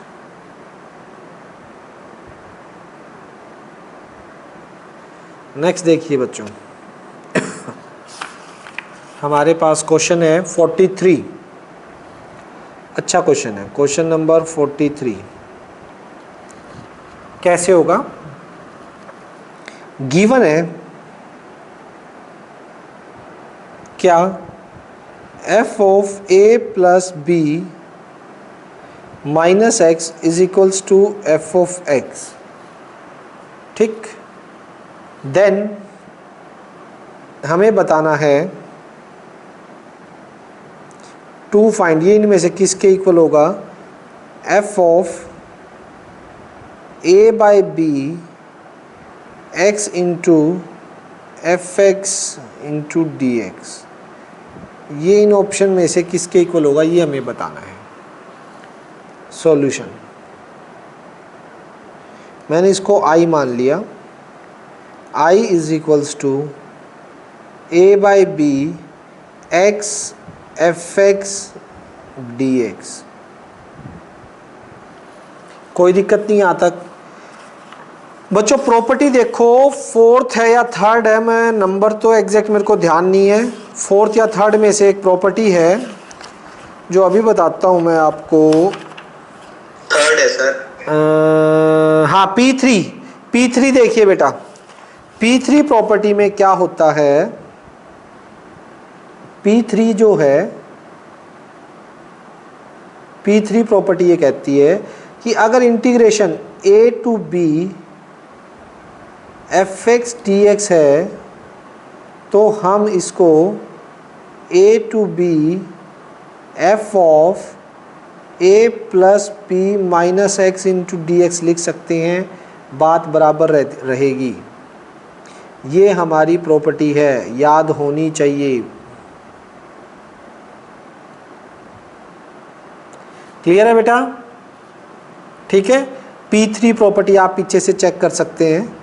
देखिए बच्चों हमारे पास क्वेश्चन है 43। अच्छा क्वेश्चन है, क्वेश्चन नंबर 43। कैसे होगा, गिवन है क्या, f of a plus b minus x is equals to f of x. ठीक, देन हमें बताना है टू फाइंड, ये इनमें से किसके इक्वल होगा, f of a by b x into f x into d x. ये इन ऑप्शन में से किसके इक्वल होगा, ये हमें बताना है। सॉल्यूशन, मैंने इसको i मान लिया, i is equals to a by b x f x d x. कोई दिक्कत नहीं यहाँ तक बच्चों। प्रॉपर्टी देखो, फोर्थ है या थर्ड है, मैं नंबर तो एग्जैक्ट मेरे को ध्यान नहीं है, फोर्थ या थर्ड में से एक प्रॉपर्टी है जो अभी बताता हूँ मैं आपको। थर्ड है सर। हाँ, P3 देखिए बेटा, P3 प्रॉपर्टी में क्या होता है, P3 जो है, P3 प्रॉपर्टी ये कहती है कि अगर integration a to b f x d x है तो हम इसको a to b f of a plus b minus x into d x लिख सकते हैं, बात बराबर रहेगी। ये हमारी प्रॉपर्टी है, याद होनी चाहिए। क्लियर है बेटा? ठीक है, P3 प्रॉपर्टी आप पीछे से चेक कर सकते हैं।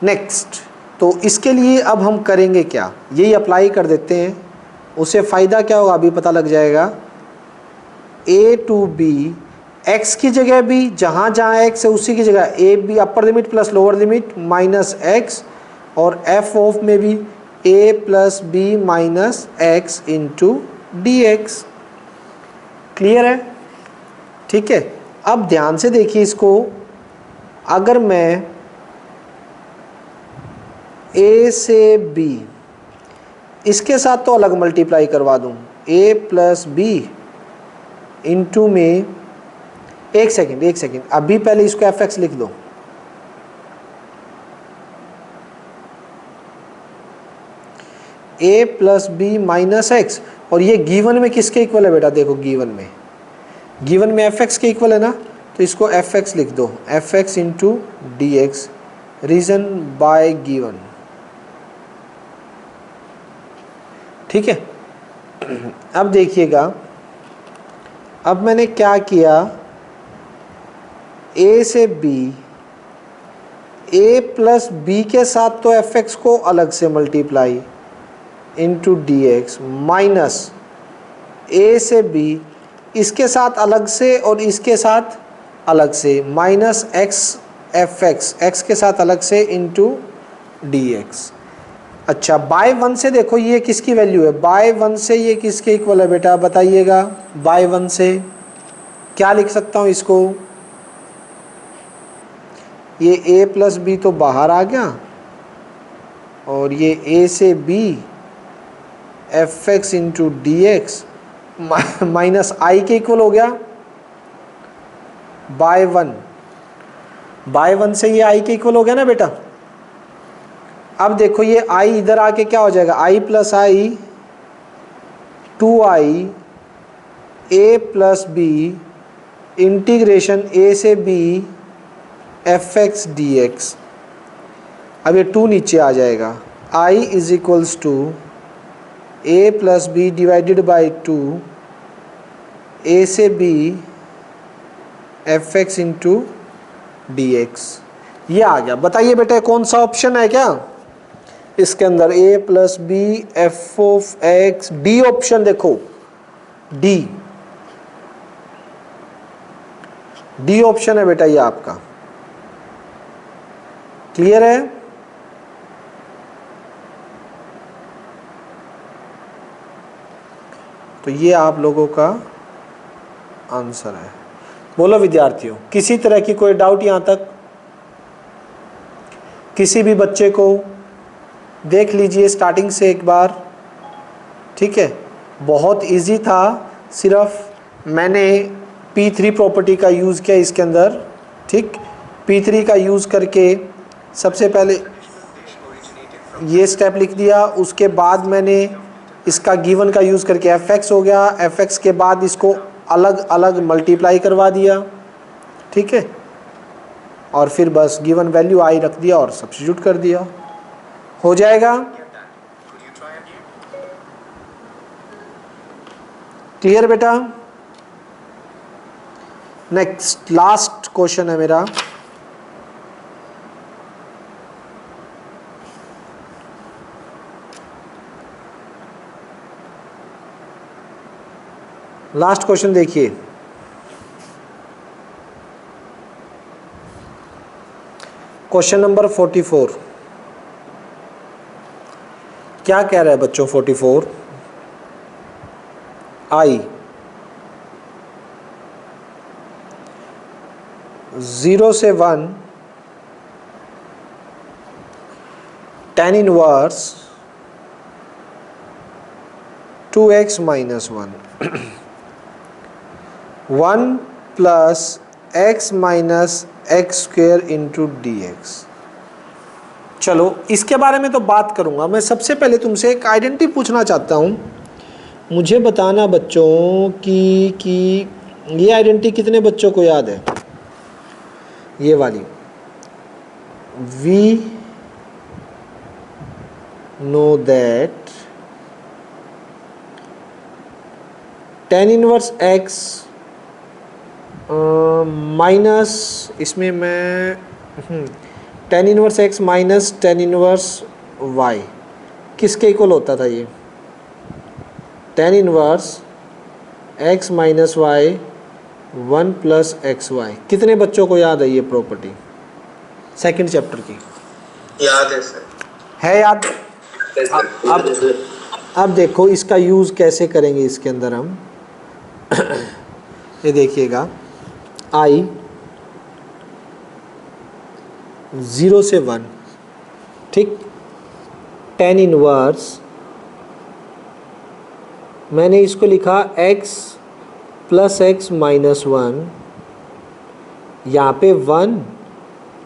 नेक्स्ट, तो इसके लिए अब हम करेंगे क्या, यही अप्लाई कर देते हैं, उसे फ़ायदा क्या होगा अभी पता लग जाएगा। a टू b, x की जगह भी जहाँ जहाँ x है उसी की जगह a b upper limit plus lower limit minus x, और f ऑफ में भी a plus b minus x into d x. Clear है? ठीक है, अब ध्यान से देखिए इसको, अगर मैं a से b इसके साथ तो अलग मल्टीप्लाई करवा दूं, a प्लस बी इंटू में, एक सेकेंड अभी पहले इसको fx लिख दो, a plus b minus x, और ये गिवन में किसके इक्वल है बेटा, देखो गिवन में fx के इक्वल है ना, तो इसको fx लिख दो, fx into d x, region by given. ठीक है, अब देखिएगा, अब मैंने क्या किया, a से b, a प्लस बी के साथ तो fx को अलग से multiply into d x, minus a से b इसके साथ अलग से और इसके साथ अलग से, माइनस एक्स fx, x के साथ अलग से इंटू डी एक्स। अच्छा, बाय वन से देखो ये किसकी वैल्यू है, बाय वन से ये किसके इक्वल है बेटा, बताइएगा। बाय वन से क्या लिख सकता हूँ इसको, ये a प्लस बी तो बाहर आ गया, और ये a से b fx into d x minus I के इक्वल हो गया बाय वन से ये आई के इक्वल हो गया ना बेटा। अब देखो ये आई इधर आके क्या हो जाएगा, I plus I 2i a plus b integration a से b fx dx। अब ये 2 नीचे आ जाएगा, i is equals to a plus b divided by 2 a से b fx into d x. ये आ गया। बताइए बेटा कौन सा ऑप्शन है क्या इसके अंदर, a plus b f of x, d option देखो, डी ऑप्शन है बेटा ये आपका। क्लियर है? तो ये आप लोगों का आंसर है। बोलो विद्यार्थियों, किसी तरह की कोई डाउट यहाँ तक, किसी भी बच्चे को? देख लीजिए स्टार्टिंग से एक बार, ठीक है। बहुत इजी था, सिर्फ मैंने P3 प्रॉपर्टी का यूज़ किया इसके अंदर, ठीक। P3 का यूज़ करके सबसे पहले ये स्टेप लिख दिया, उसके बाद मैंने इसका गिवन का यूज़ करके fx हो गया, fx के बाद इसको अलग अलग मल्टीप्लाई करवा दिया, ठीक है, और फिर बस गिवन वैल्यू आई रख दिया और सब्स्टिट्यूट कर दिया, हो जाएगा। क्लियर बेटा? नेक्स्ट लास्ट क्वेश्चन है मेरा, लास्ट क्वेश्चन देखिए। क्वेश्चन नंबर 44 क्या कह रहा है बच्चों? 44 आई 0 से 1 tan inverse 2x minus 1 plus x minus x square into d x. चलो इसके बारे में तो बात करूंगा। मैं सबसे पहले तुमसे एक आइडेंटिटी पूछना चाहता हूं, मुझे बताना बच्चों कि ये आइडेंटिटी कितने बच्चों को याद है? ये वाली, we know that tan inverse x minus, इसमें मैं tan inverse x minus tan inverse y किसके इक्वल होता था? ये tan inverse x minus y 1 plus x y. कितने बच्चों को याद है ये प्रॉपर्टी सेकंड चैप्टर की? याद है सर। है याद? अब देखो इसका यूज़ कैसे करेंगे इसके अंदर हम ये देखिएगा, आई 0 से 1, ठीक। tan इनवर्स मैंने इसको लिखा x प्लस एक्स माइनस 1, यहाँ पे 1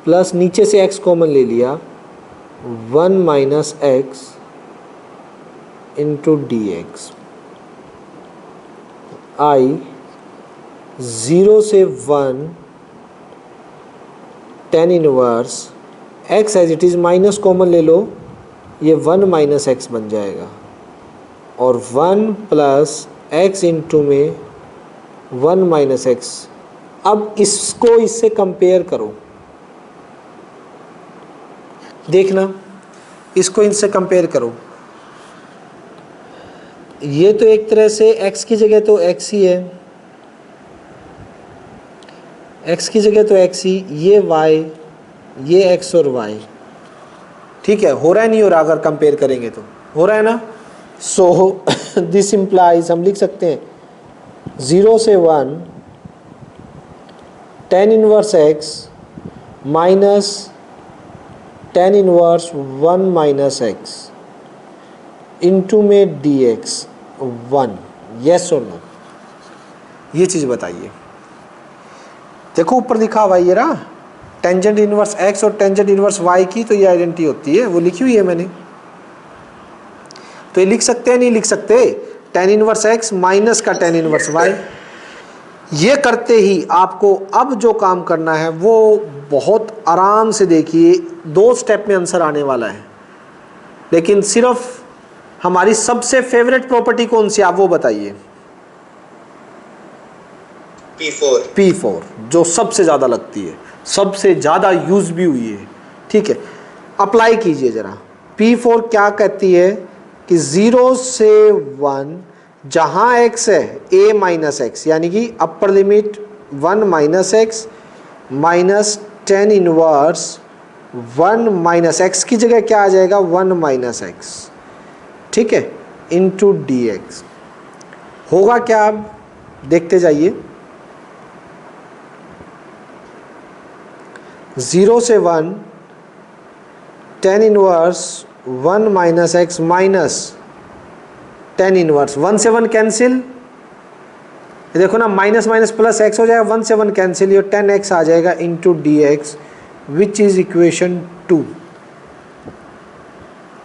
प्लस नीचे से x कॉमन ले लिया 1 minus x into d x. I 0 से 1 tan inverse x as it is minus common ले लो, ये 1 माइनस एक्स बन जाएगा और 1 प्लस एक्स इंटू में 1 माइनस एक्स। अब इसको इससे कंपेयर करो, देखना इसको इनसे कंपेयर करो। ये तो एक तरह से x की जगह तो x ही है, x की जगह तो x ही, ये y, ये x और y, ठीक है। हो रहा है नहीं हो रहा? अगर कंपेयर करेंगे तो हो रहा है ना। सो दिस इम्प्लाइज, हम लिख सकते हैं 0 से 1 tan inverse x minus tan inverse 1 minus x into में डी एक्स 1। यस और नो, ये चीज़ बताइए। देखो ऊपर लिखा हुआ ये रहा, टेंजेंट इनवर्स x और टेंजेंट इनवर्स y की तो ये आइडेंटिटी होती है, वो लिखी हुई है मैंने। तो ये लिख सकते हैं नहीं लिख सकते, tan इनवर्स x माइनस का tan इनवर्स y। ये करते ही आपको अब जो काम करना है वो बहुत आराम से देखिए, 2 स्टेप में आंसर आने वाला है। लेकिन सिर्फ हमारी सबसे फेवरेट प्रॉपर्टी कौन सी, आप वो बताइए। P4 जो सबसे ज़्यादा लगती है, सबसे ज़्यादा यूज भी हुई है, ठीक है। अप्लाई कीजिए ज़रा। P4 क्या कहती है कि 0 से 1 जहाँ x है a माइनस एक्स, यानी कि upper limit 1 minus x minus tan inverse 1 minus x की जगह क्या आ जाएगा 1 माइनस एक्स, ठीक है, इंटू डी एक्स। होगा क्या, आप देखते जाइए। 0 से 1 tan inverse 1 minus x minus tan inverse 1 से 1 कैंसिल, ये देखो ना, माइनस माइनस प्लस एक्स हो जाएगा, 1 से 1 कैंसिल, ये tan एक्स आ जाएगा into d x which is equation 2।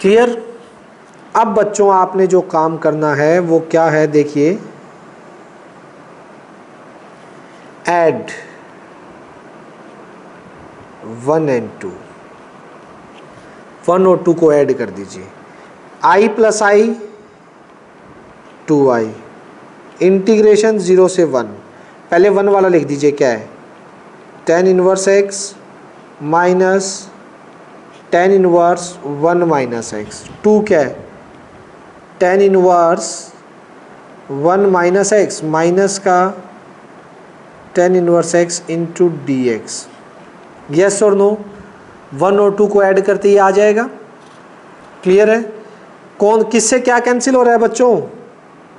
Clear. अब बच्चों आपने जो काम करना है वो क्या है, देखिए, ऐड 1 एंड 2, 1 और 2 को ऐड कर दीजिए। i plus I 2i integration 0 से 1, पहले 1 वाला लिख दीजिए, क्या है tan inverse x minus tan inverse 1 minus x. 2 क्या है tan inverse 1 minus x minus का tan inverse x into d x. Yes और नो, 1 और 2 को ऐड करते ही आ जाएगा। क्लियर है। कौन किससे क्या कैंसिल हो रहा है बच्चों,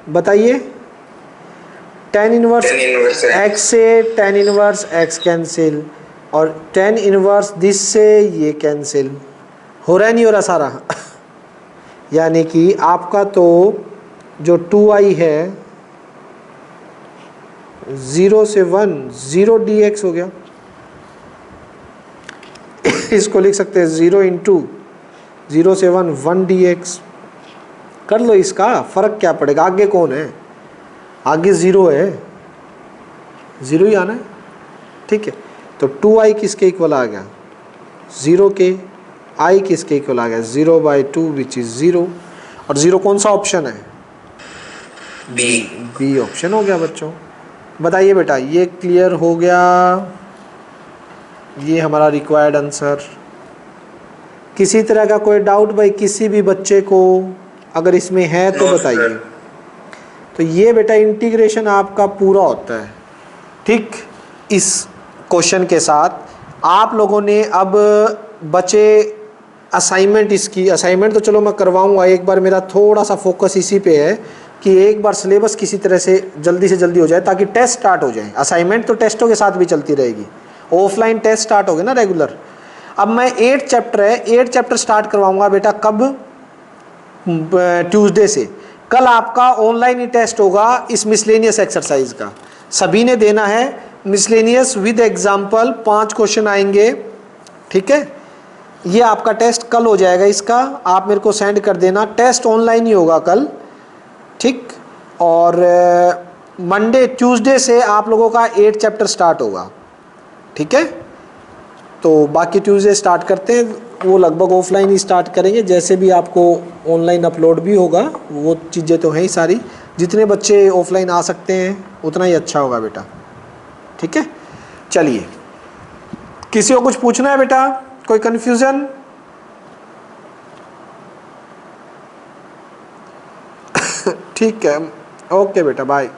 बताइए। tan इनवर्स x से tan इनवर्स x कैंसिल, और tan इनवर्स दिस से ये कैंसिल। हो रहा है नहीं हो रहा सारा यानी कि आपका तो जो 2i है 0 से 1 0 dx हो गया इसको लिख सकते हैं 0 इंटू 0 से 1 1 dx। कर लो, इसका फ़र्क क्या पड़ेगा, आगे कौन है, आगे 0 है, 0 ही आना है, ठीक है। तो 2i किसके इक्वल आ गया 0 के, i किसके इक्वल आ गया 0/2 विच इज़ 0। और 0 कौन सा ऑप्शन है, बी ऑप्शन हो गया बच्चों। बताइए बेटा, ये क्लियर हो गया, ये हमारा रिक्वायर्ड आंसर। किसी तरह का कोई डाउट भाई किसी भी बच्चे को अगर इसमें है तो बताइए। तो ये बेटा इंटीग्रेशन आपका पूरा होता है, ठीक। इस क्वेश्चन के साथ आप लोगों ने अब बचे असाइनमेंट, इसकी असाइनमेंट तो चलो मैं करवाऊंगा एक बार, मेरा थोड़ा सा फोकस इसी पे है। कि एक बार सिलेबस किसी तरह से जल्दी हो जाए ताकि टेस्ट स्टार्ट हो जाए। असाइनमेंट तो टेस्टों के साथ भी चलती रहेगी, ऑफलाइन टेस्ट स्टार्ट हो गए ना रेगुलर। अब मैं 8 चैप्टर है, 8 चैप्टर स्टार्ट करवाऊंगा बेटा कब, ट्यूसडे से। कल आपका ऑनलाइन ही टेस्ट होगा इस मिसलेनियस एक्सरसाइज का, सभी ने देना है मिसलेनियस विद एग्जाम्पल, 5 क्वेश्चन आएंगे, ठीक है। ये आपका टेस्ट कल हो जाएगा, इसका आप मेरे को सेंड कर देना। टेस्ट ऑनलाइन ही होगा कल, ठीक। और मंडे ट्यूसडे से आप लोगों का 8 चैप्टर स्टार्ट होगा, ठीक है। तो बाकी ट्यूसडे स्टार्ट करते हैं, वो लगभग ऑफलाइन ही स्टार्ट करेंगे, जैसे भी आपको ऑनलाइन अपलोड भी होगा वो चीज़ें तो हैं ही सारी। जितने बच्चे ऑफलाइन आ सकते हैं उतना ही अच्छा होगा बेटा, ठीक है। चलिए, किसी को कुछ पूछना है बेटा, कोई कन्फ्यूज़न? ठीक है, ओके बेटा, बाय।